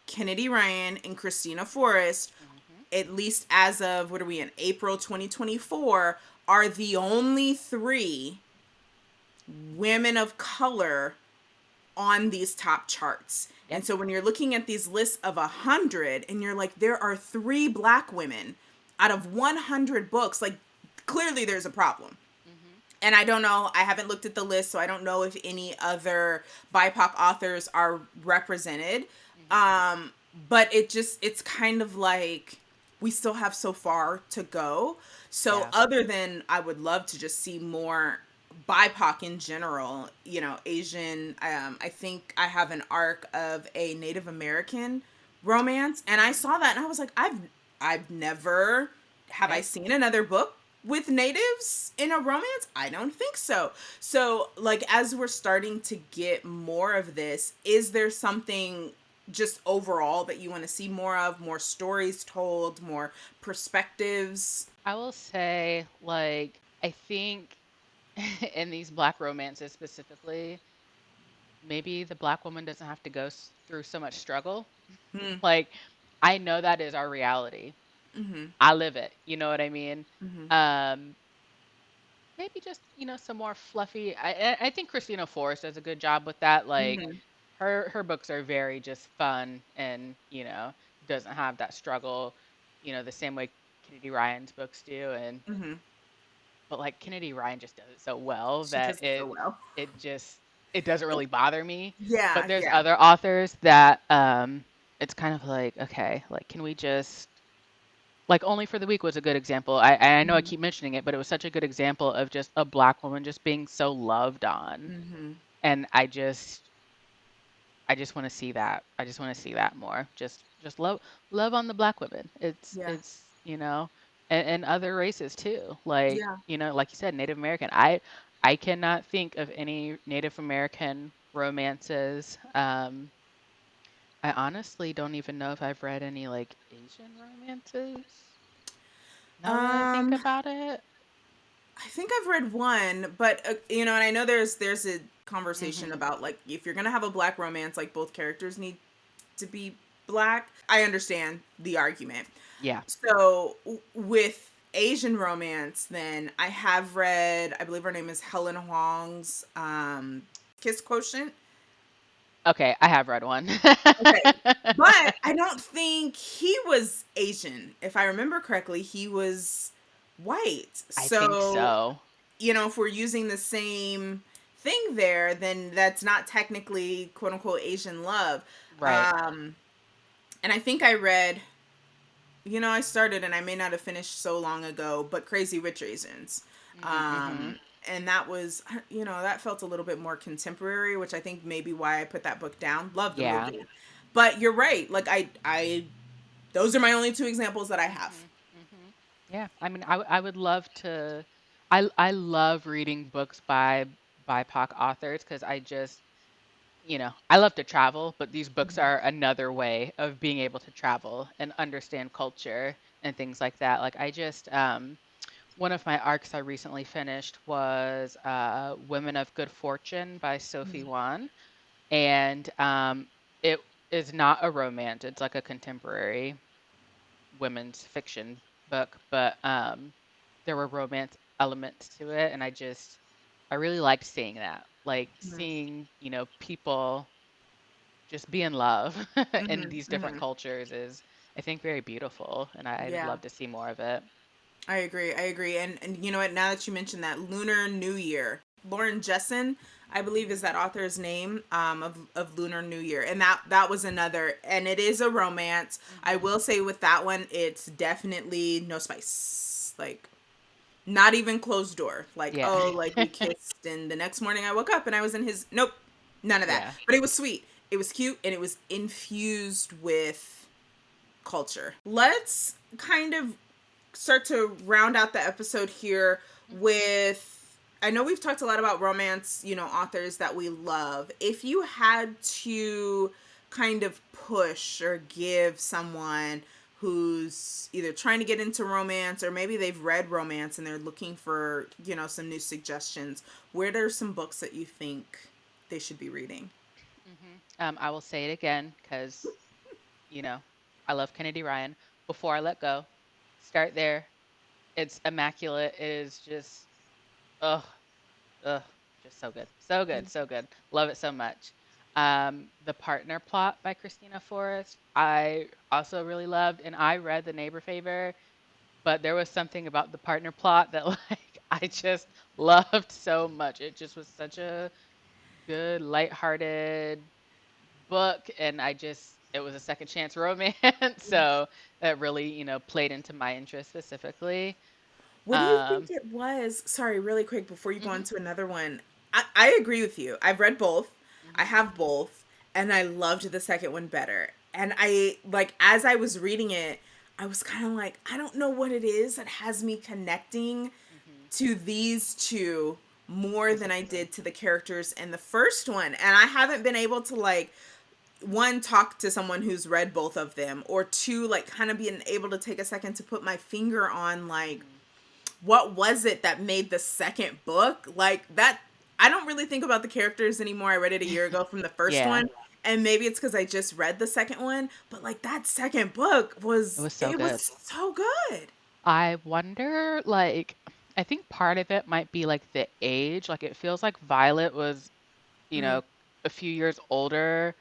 Kennedy Ryan, and Christina Forrest, Hmm. at least as of what are we in April 2024, are the only three women of color on these top charts. Yep. And so when you're looking at these lists of 100 and you're like, there are three black women out of 100 books, like clearly there's a problem. Hmm. And I don't know, I haven't looked at the list, so I don't know if any other BIPOC authors are represented. Hmm. Um, but it's kind of like we still have so far to go. So Yeah. other than I would love to just see more BIPOC in general, Asian, I think I have an arc of a Native American romance, and I Hmm. saw that and I was like, I've never have I Yep. seen another book with natives in a romance? I don't think so. So, like, as we're starting to get more of this, is there something just overall that you want to see more of, more stories told, more perspectives? I will say, like, I think in these black romances specifically, maybe the black woman doesn't have to go through so much struggle. Hmm. Like, I know that is our reality. Mm-hmm. I live it. You know what I mean? Mm-hmm. Um, Maybe just, some more fluffy. I think Christina Forrest does a good job with that. Like, Mm-hmm. her books are very just fun and, doesn't have that struggle, the same way Kennedy Ryan's books do. And Mm-hmm. but like Kennedy Ryan just does it so well She does that it so well. it doesn't really bother me. But Yeah, there's yeah. other authors that it's kind of like, okay, like can we just like Only for the Week was a good example. I know I Mm-hmm. keep mentioning it, but it was such a good example of just a black woman just being so loved on. Mm-hmm. And I just want to see that. I just want to see that more. Just love on the black women. Yeah. And other races too. Like, Yeah. like you said, Native American. I cannot think of any Native American romances. I honestly don't even know if I've read any like Asian romances. Now that I think Um, about it. I think I've read one, but and I know there's a conversation Mhm. about like if you're gonna have a black romance, like both characters need to be black. I understand the argument. Yeah. So with Asian romance, then I have read, I believe her name is Helen Huang's Kiss Quotient. Okay, I have read one. Okay. But I don't think he was Asian. If I remember correctly, he was. white. I think So, so. if we're using the same thing there, then that's not technically quote unquote Asian love. Right. Um, and I think I read, I started and I may not have finished so long ago, but Crazy Rich Asians. Hmm. And that was, that felt a little bit more contemporary, which I think maybe why I put that book down. Love the Yeah. movie. But you're right. Like those are my only two examples that I have. Hmm. Hmm. Yeah. I mean, I would love to. I love reading books by BIPOC authors because I just, I love to travel, but these books Mhm. are another way of being able to travel and understand culture and things like that. Like I just, one of my arcs I recently finished was Women of Good Fortune by Sophie Wan. And it is not a romance, it's like a contemporary women's fiction book, but there were romance elements to it. And I really liked seeing that. Like Mhm. seeing, people just be in love in Mhm. these different Mhm. cultures is, I think, very beautiful. And I'd Yeah. love to see more of it. I agree. I agree. And you know what? Now that you mentioned that, Lunar New Year, Lauren Jessen, I believe is that author's name, of Lunar New Year, and that was another, and it is a romance. I Hmm. will say with that one, it's definitely no spice, like not even closed door. Like, Yeah. oh, like we kissed, and the next morning I woke up and I was in his. Nope, none of that. Yeah. But it was sweet. It was cute, and it was infused with culture. Let's kind of start to round out the episode here Hmm. with, I know we've talked a lot about romance, authors that we love. If you had to kind of push or give someone who's either trying to get into romance or maybe they've read romance and they're looking for, some new suggestions, where are some books that you think they should be reading? I will say it again because, you know, I love Kennedy Ryan. Before I Let Go, start there. It's immaculate. It is just, ugh, ugh, just so good. So good, so good. Love it so much. The Partner Plot by Christina Forrest, I also really loved, and I read The Neighbor Favor, but there was something about The Partner Plot that, like, I just loved so much. It just was such a good, lighthearted book, and it was a second chance romance, so that really, played into my interest specifically. What do you think Um, it was? Sorry, really quick before you go on mhm, to another one. I agree with you. I've read both. I mhm, have both. And I loved the second one better. And I, like, as I was reading it, I was kind of like, I don't know what it is that has me connecting mhm, to these two more than I specifically. did to the characters in the first one. And I haven't been able to, like, one, talk to someone who's read both of them, or two, like, kind of being able to take a second to put my finger on, like, Mhm. what was it that made the second book like that. I don't really think about the characters anymore. I read it a year ago from the first Yeah, one, and maybe it's because I just read the second one, but like that second book it was, was so it was good. so good. I wonder, like, I think part of it might be like the age. Like, it feels like Violet was, you Mm. know, a few years older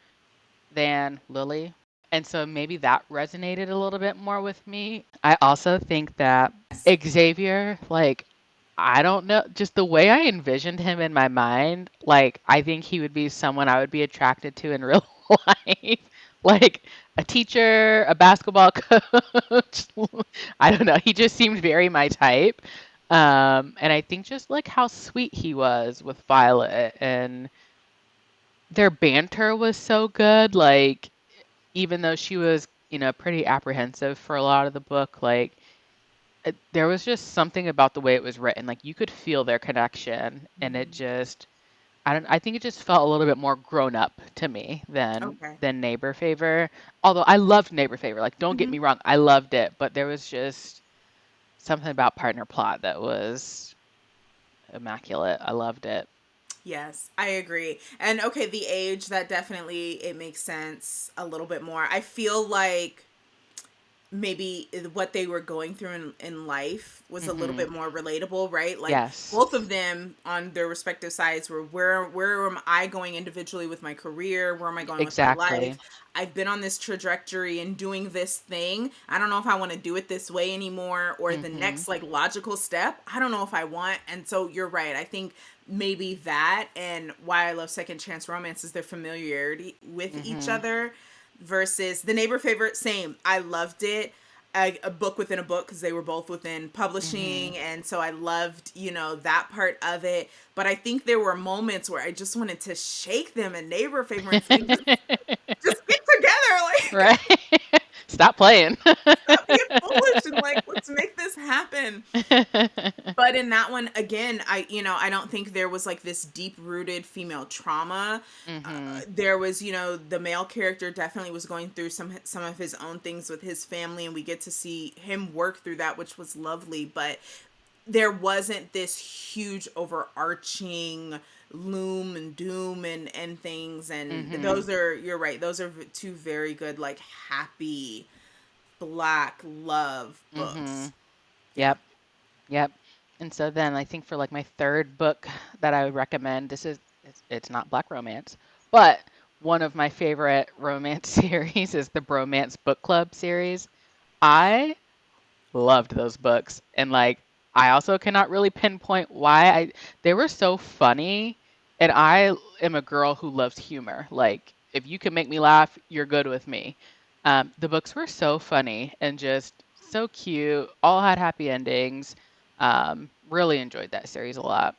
than Lily. And so maybe that resonated a little bit more with me. I also think that Yes. Xavier, like, I don't know, just the way I envisioned him in my mind, like, I think he would be someone I would be attracted to in real life. Like a teacher, a basketball coach. I don't know. He just seemed very my type. And I think just like how sweet he was with Violet and their banter was so good. Like, even though she was, pretty apprehensive for a lot of the book, like there was just something about the way it was written. Like you could feel their connection, and it Mhm. just, I think it just felt a little bit more grown up to me Okay. than Neighbor Favor. Although I loved Neighbor Favor. Like don't get Mhm. me wrong, I loved it, but there was just something about Partner Plot that was immaculate. I loved it. Yes, I agree. And okay, the age, that definitely, it makes sense a little bit more. I feel like maybe what they were going through in life was a little Mm-hmm. bit more relatable, right? Like Yes. both of them on their respective sides were, where am I going individually with my career? Where am I going with my life? Exactly. I've been on this trajectory and doing this thing. I don't know if I want to do it this way anymore, or the Mm-hmm. next like logical step. I don't know if I want. And so you're right. I think maybe that, and why I love second chance romance, is their familiarity with each Mm-hmm. other versus the neighbor favorite. Same. I loved it. A book within a book, because they were both within Mm-hmm. publishing, and so I loved, that part of it. But I think there were moments where I just wanted to shake them in neighbor favor and say, just get together, like Right. Stop playing. stop being foolish, and like let's make this happen. But in that one, again, I don't think there was like this deep rooted female trauma. Mm-hmm. There was, the male character definitely was going through some of his own things with his family, and we get to see him work through that, which was lovely. But there wasn't this huge overarching loom and doom and things. And Mm-hmm. you're right, those are two very good, like, happy black love Mm-hmm. books. Yeah. Yep. Yep. And so then I think for like my third book that I would recommend, it's not black romance, but one of my favorite romance series is the Bromance Book Club series. I loved those books, and like I also cannot really pinpoint why. They were so funny, and I am a girl who loves humor. Like if you can make me laugh, you're good with me. The books were so funny and just so cute, all had happy endings. Really enjoyed that series a lot.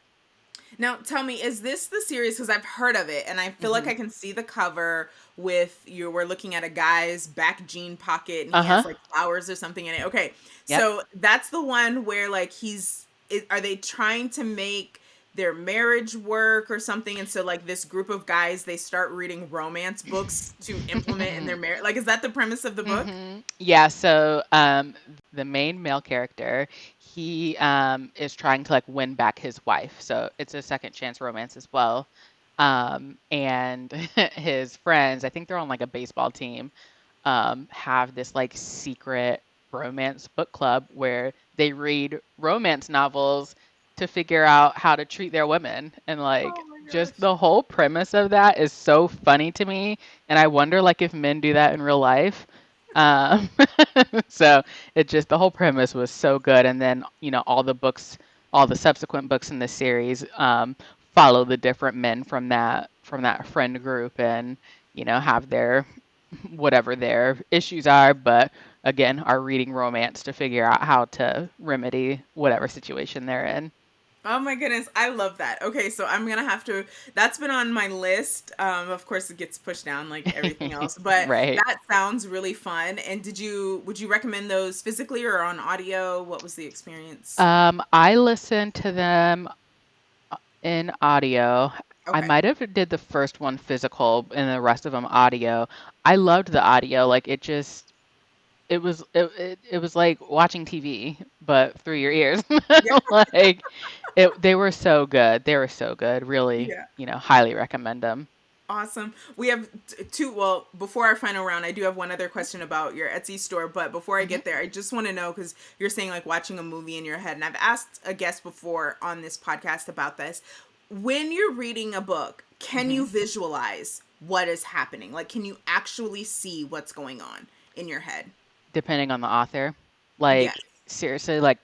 Now, tell me, is this the series? Because I've heard of it, and I feel like Hmm. I can see the cover with you. We're looking at a guy's back jean pocket, and he Uh-huh. has like flowers or something in it. Okay, Yep. so that's the one where like are they trying to make their marriage work or something? And so like this group of guys, they start reading romance books to implement in their marriage. Like, is that the premise of the book? Yeah, so the main male character, he is trying to like win back his wife. So it's a second chance romance as well. And his friends, I think they're on like a baseball team, have this like secret romance book club where they read romance novels to figure out how to treat their women. And like Oh my just gosh. the whole premise of that is so funny to me. And I wonder like if men do that in real life. Um, so it just the whole premise was so good. And then, all the books, all the subsequent books in the series, follow the different men from that friend group and, have their whatever their issues are, but again, are reading romance to figure out how to remedy whatever situation they're in. Oh my goodness, I love that. Okay, so I'm gonna have to. That's been on my list. Of course, it gets pushed down like everything else, but Right. that sounds really fun. And would you recommend those physically or on audio? What was the experience? I listened to them in audio. I Okay. might have did the first one physical and the rest of them audio. I loved the audio. Like it was like watching TV, but through your ears. Yeah. Like they were so good. They were so good. Really, Yeah. highly recommend them. Awesome. We have two. Well, before our final round, I do have one other question about your Etsy store. But before I Hmm. get there, I just want to know, because you're saying like watching a movie in your head, and I've asked a guest before on this podcast about this. When you're reading a book, can Hmm. you visualize what is happening? Like, can you actually see what's going on in your head? Depending on the author. Yes. Like seriously, like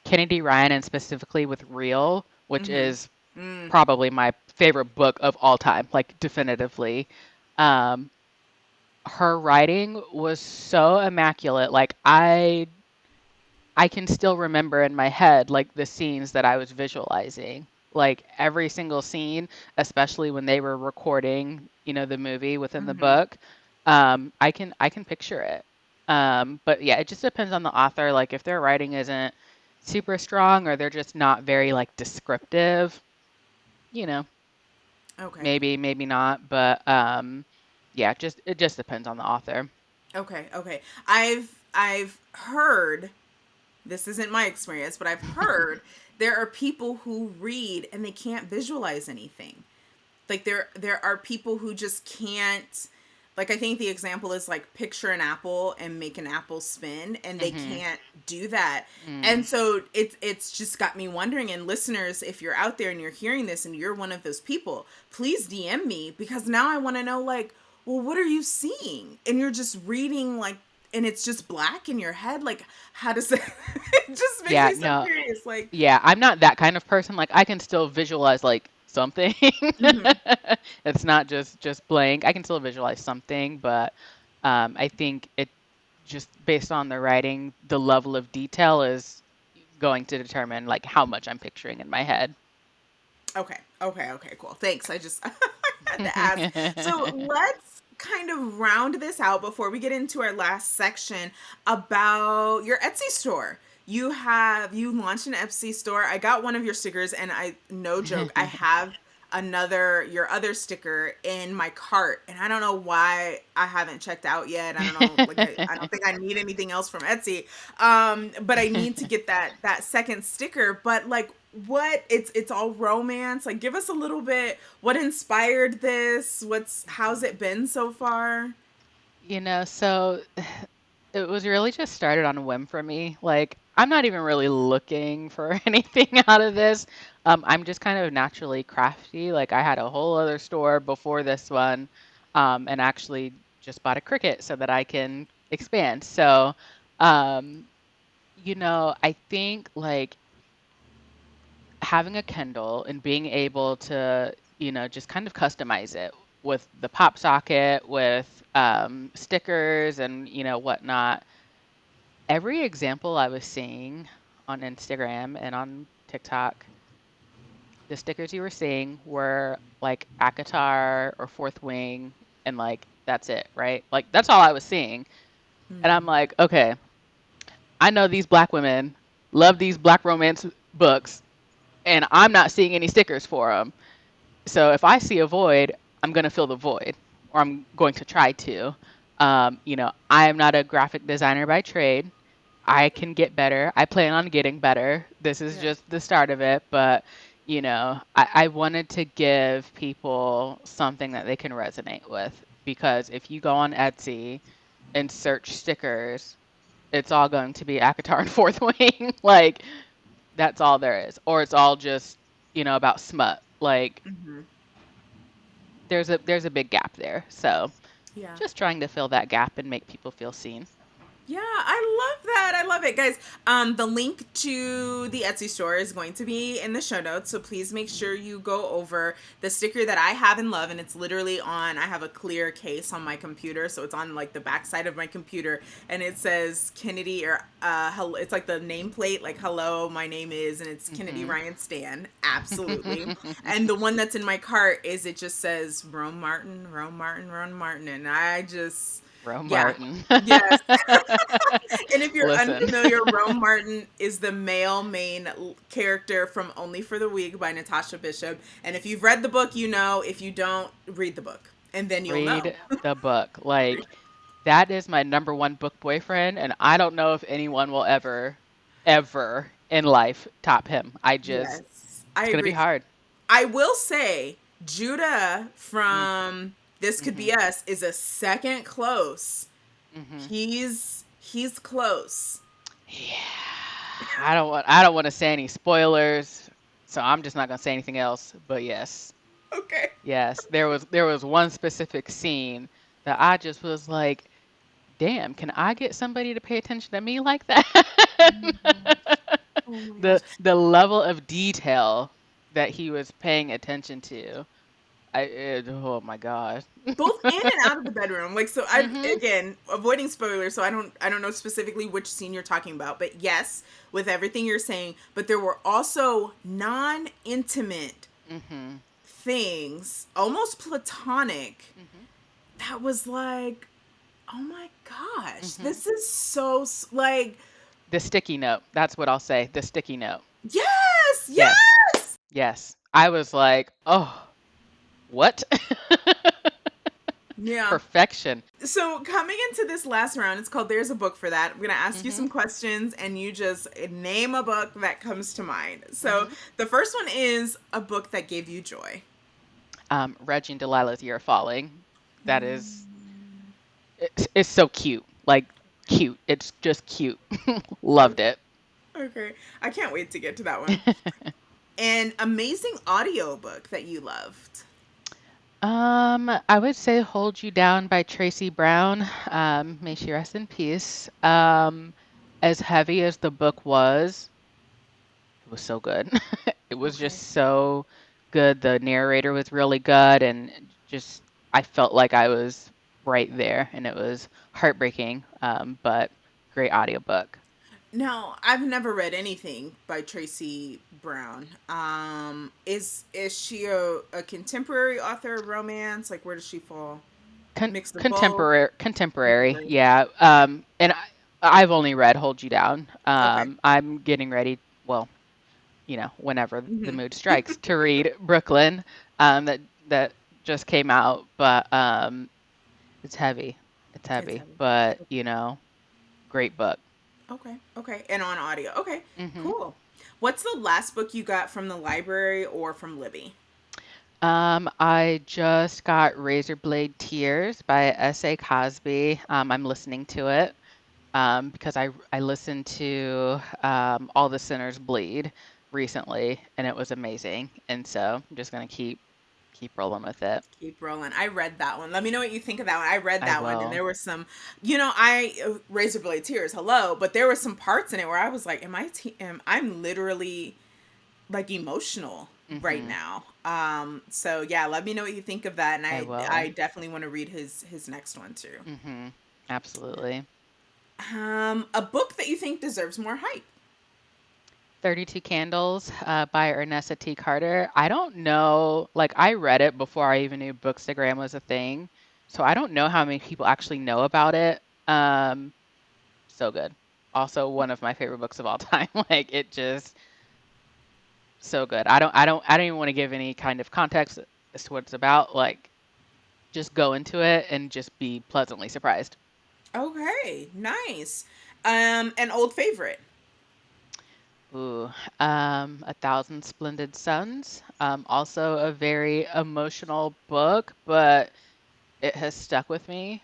Kennedy Ryan and specifically with Real, which Mm-hmm. is Mm. probably my favorite book of all time, like definitively. Um, Her writing was so immaculate. Like I can still remember in my head like the scenes that I was visualizing. Like every single scene, especially when they were recording, the movie within the Mm-hmm. book, I can picture it. But yeah, it just depends on the author. Like if their writing isn't super strong or they're just not very like descriptive, you know, Okay. maybe not. But yeah, it just depends on the author. Okay. Okay. I've heard, this isn't my experience, but I've heard there are people who read and they can't visualize anything. Like there are people who just can't, Like, I think the example is like picture an apple and make an apple spin, and they Mm-hmm. can't do that. Mm. And so it's just got me wondering. And listeners, if you're out there and you're hearing this and you're one of those people, please DM me, because now I want to know, like, well, what are you seeing? And you're just reading, like, and it's just black in your head. Like, how does that? It just makes Yeah, me so no. curious. Like, Yeah, I'm not that kind of person. Like I can still visualize like something. mhm. It's not just blank. I can still visualize something, but I think it just based on the writing, the level of detail is going to determine like how much I'm picturing in my head. Okay, cool. Thanks. I just I had to ask. So let's kind of round this out before we get into our last section about your Etsy store. You launched an Etsy store. I got one of your stickers, and I, no joke, I have your other sticker in my cart, and I don't know why I haven't checked out yet. I don't know, like, I don't think I need anything else from Etsy. But I need to get that second sticker. But like, what, it's all romance. Like, give us a little bit, what inspired this? How's it been so far? So it was really just started on a whim for me. Like, I'm not even really looking for anything out of this. I'm just kind of naturally crafty. Like, I had a whole other store before this one, and actually just bought a Cricut so that I can expand. So, um, I think like having a Kindle and being able to, just kind of customize it with the pop socket, with stickers and, whatnot. Every example I was seeing on Instagram and on TikTok, the stickers you were seeing were like Akatar or Fourth Wing, and like that's it, right? Like that's all I was seeing. And I'm like, okay, I know these black women love these black romance books, and I'm not seeing any stickers for them. So if I see a void, I'm going to fill the void, or I'm going to try to. I am not a graphic designer by trade. I can get better. I plan on getting better. This is Yeah. just the start of it. But, I wanted to give people something that they can resonate with. Because if you go on Etsy and search stickers, it's all going to be Akatar and Fourth Wing. Like, that's all there is. Or it's all just, about smut. Like, Hmm. there's a big gap there. So Yeah. just trying to fill that gap and make people feel seen. Yeah, I love that. I love it, guys. The link to the Etsy store is going to be in the show notes, so please make sure you go over the sticker that I have and love, and it's literally on. I have a clear case on my computer, so it's on like the back side of my computer, and it says Kennedy, or hello. It's like the nameplate, like, hello, my name is, and it's Kennedy Hmm. Ryan Stan, absolutely. And the one that's in my cart is, it just says Rome Martin, Rome Martin, Rome Martin, and I just, Ro yeah. Martin. Yes. And if you're Listen. unfamiliar, Rome Martin is the male main character from Only for the Weak by Natasha Bishop. And if you've read the book, you know. If you don't, read the book, and then you'll know. Read the book. Like that is my number one book boyfriend, and I don't know if anyone will ever in life top him. Yes, I It's gonna be agree. hard. I will say Judah Mm, from This Could Be mhm, Us is a second close. mhm. He's close. Yeah. I don't want to say any spoilers, so I'm just not gonna say anything else. But yes. Okay. Yes, there was one specific scene that I just was like, "Damn, can I get somebody to pay attention to me like that?" Oh my gosh. The level of detail that he was paying attention to. Oh my God. Both in and out of the bedroom. Like, so I, Mhm. again, avoiding spoilers, so I don't know specifically which scene you're talking about, but yes, with everything you're saying, but there were also non-intimate Mhm. things, almost platonic, Mhm. that was like, oh my gosh, Mhm. this is so like, The sticky note. That's what I'll say. The sticky note. yes, Yes. yes. Yes. I was like, "Oh, what?" Yeah. Perfection. So coming into this last round, it's called There's a Book for That. I'm going to ask you some Mhm. questions, and you just name a book that comes to mind. So Mhm. the first one is a book that gave you joy. Reggie and Delilah's Year of Falling. That is. It's so cute. Like cute. It's just cute. Loved it. Okay. I can't wait to get to that one. An amazing audiobook that you loved. I would say Hold You Down by Tracy Brown. May she rest in peace. As heavy as the book was, it was so good. It was just Okay. so good. The narrator was really good, and just I felt like I was right there, and it was heartbreaking, but great audiobook. Now, I've never read anything by Tracy Brown. Is she a contemporary author, romance? Like, where does she fall? Mix of both. Contemporary, Contemporary. yeah. And I've only read Hold You Down. Okay. I'm getting ready, well, whenever the Hmm. mood strikes, to read Brooklyn, that just came out, but it's heavy. It's It's heavy, heavy. but great book. Okay. Okay. And on audio. Okay. hmm Cool. What's the last book you got from the library or from Libby? I just got Razorblade Tears by S.A. Cosby. I'm listening to it because I listened to All the Sinners Bleed recently, and it was amazing. And so I'm just gonna keep rolling with it. Keep rolling. I read that one. Let me know what you think of that one. I read I that one, and will. there were some, I Razorblade Tears. Hello, but there were some parts in it where I was like, I'm literally like emotional right hmm now. So yeah, let me know what you think of that, and I I will. definitely want to read his next one too. Absolutely. A book that you think deserves more hype. 32 Candles by Ernesta T. Carter. I don't know, like I read it before I even knew Bookstagram was a thing. So I don't know how many people actually know about it. So good. Also one of my favorite books of all time. Like it just so good. I don't even want to give any kind of context as to what it's about. Like just go into it and just be pleasantly surprised. Okay, nice. An old favorite. Ooh, A Thousand Splendid Suns. Also a very emotional book, but it has stuck with me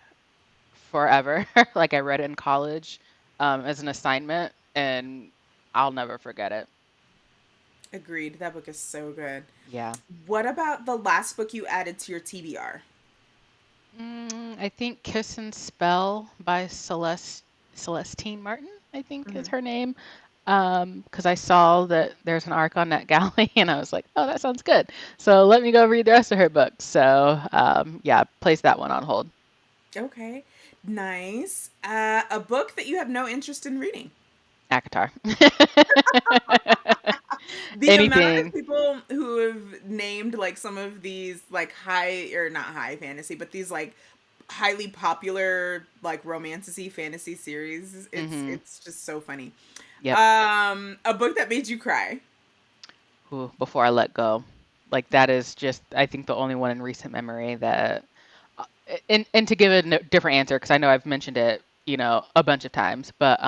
forever. Like I read it in college, as an assignment, and I'll never forget it. Agreed. That book is so good. Yeah. What about the last book you added to your TBR? I think Kiss and Spell by Celestine Martin, I think is Mhm. her name. Because I saw that there's an arc on NetGalley, and I was like, oh, that sounds good. So let me go read the rest of her books. So yeah, place that one on hold. Okay, nice. A book that you have no interest in reading. Akatar. The amount of Anything. people who have named like some of these like high or not high fantasy, but these like highly popular like romantasy fantasy series, hmm it's just so funny. Yep. A book that made you cry. Ooh, Before I Let Go. Like that is just, I think, the only one in recent memory that, uh, and to give a different answer, because I know I've mentioned it, a bunch of times, but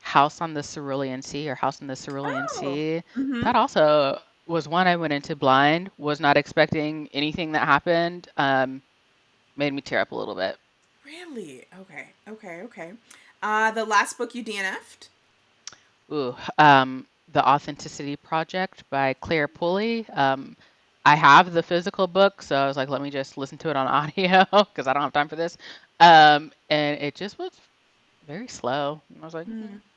House on the Cerulean Sea or House on the Cerulean Oh. Sea, Mm-hmm. that also was one I went into blind, was not expecting anything that happened. Made me tear up a little bit. Really? Okay. Okay. Okay. The last book you DNF'd? Ooh, The Authenticity Project by Claire Pulley. I have the physical book, so I was like, let me just listen to it on audio because I don't have time for this. And it just was very slow. I was like,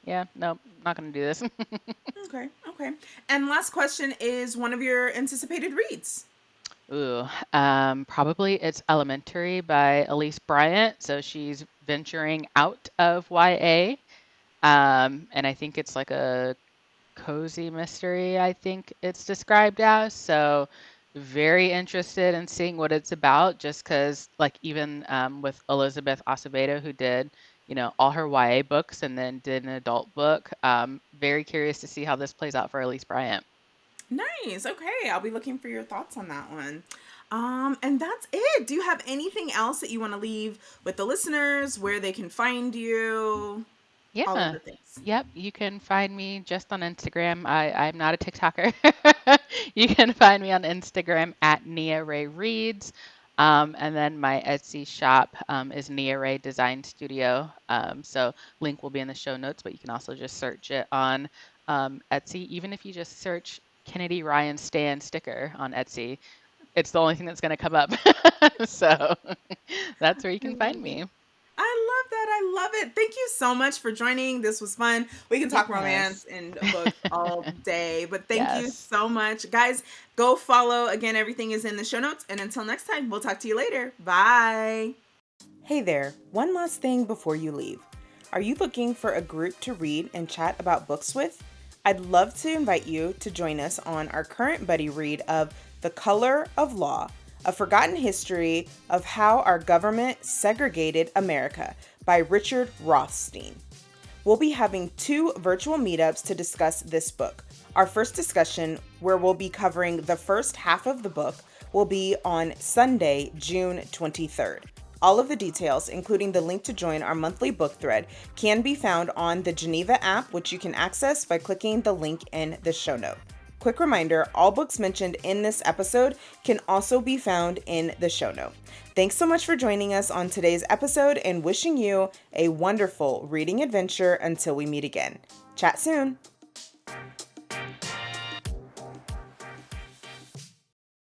yeah, no, not gonna do this. Okay, okay. And last question is one of your anticipated reads. Ooh, probably it's Elementary by Elise Bryant. So she's venturing out of YA. And I think it's like a cozy mystery, I think it's described as. So very interested in seeing what it's about, just because like even with Elizabeth Acevedo, who did, all her YA books and then did an adult book. Very curious to see how this plays out for Elise Bryant. Nice. Okay, I'll be looking for your thoughts on that one. And that's it. Do you have anything else that you want to leave with the listeners, where they can find you, all of Yeah. the things? Yep, you can find me just on Instagram. I'm not a TikToker. You can find me on Instagram at Niah Ray Reads. And then my Etsy shop is Niah Ray Design Studio. So link will be in the show notes, but you can also just search it on Etsy. Even if you just search Kennedy Ryan Stan sticker on Etsy, it's the only thing that's going to come up. So that's where you I can find love it. me. I love that. I love it. Thank you so much for joining. This was fun. We can talk Yes. romance and books all day, but thank you Yes. so much. Guys, go follow. Again, everything is in the show notes. And until next time, we'll talk to you later. Bye. Hey there. One last thing before you leave. Are you looking for a group to read and chat about books with? I'd love to invite you to join us on our current buddy read of The Color of Law, A Forgotten History of How Our Government Segregated America by Richard Rothstein. We'll be having 2 virtual meetups to discuss this book. Our first discussion, where we'll be covering the first half of the book, will be on Sunday, June 23rd. All of the details, including the link to join our monthly book thread, can be found on the Geneva app, which you can access by clicking the link in the show note. Quick reminder, all books mentioned in this episode can also be found in the show note. Thanks so much for joining us on today's episode and wishing you a wonderful reading adventure until we meet again. Chat soon.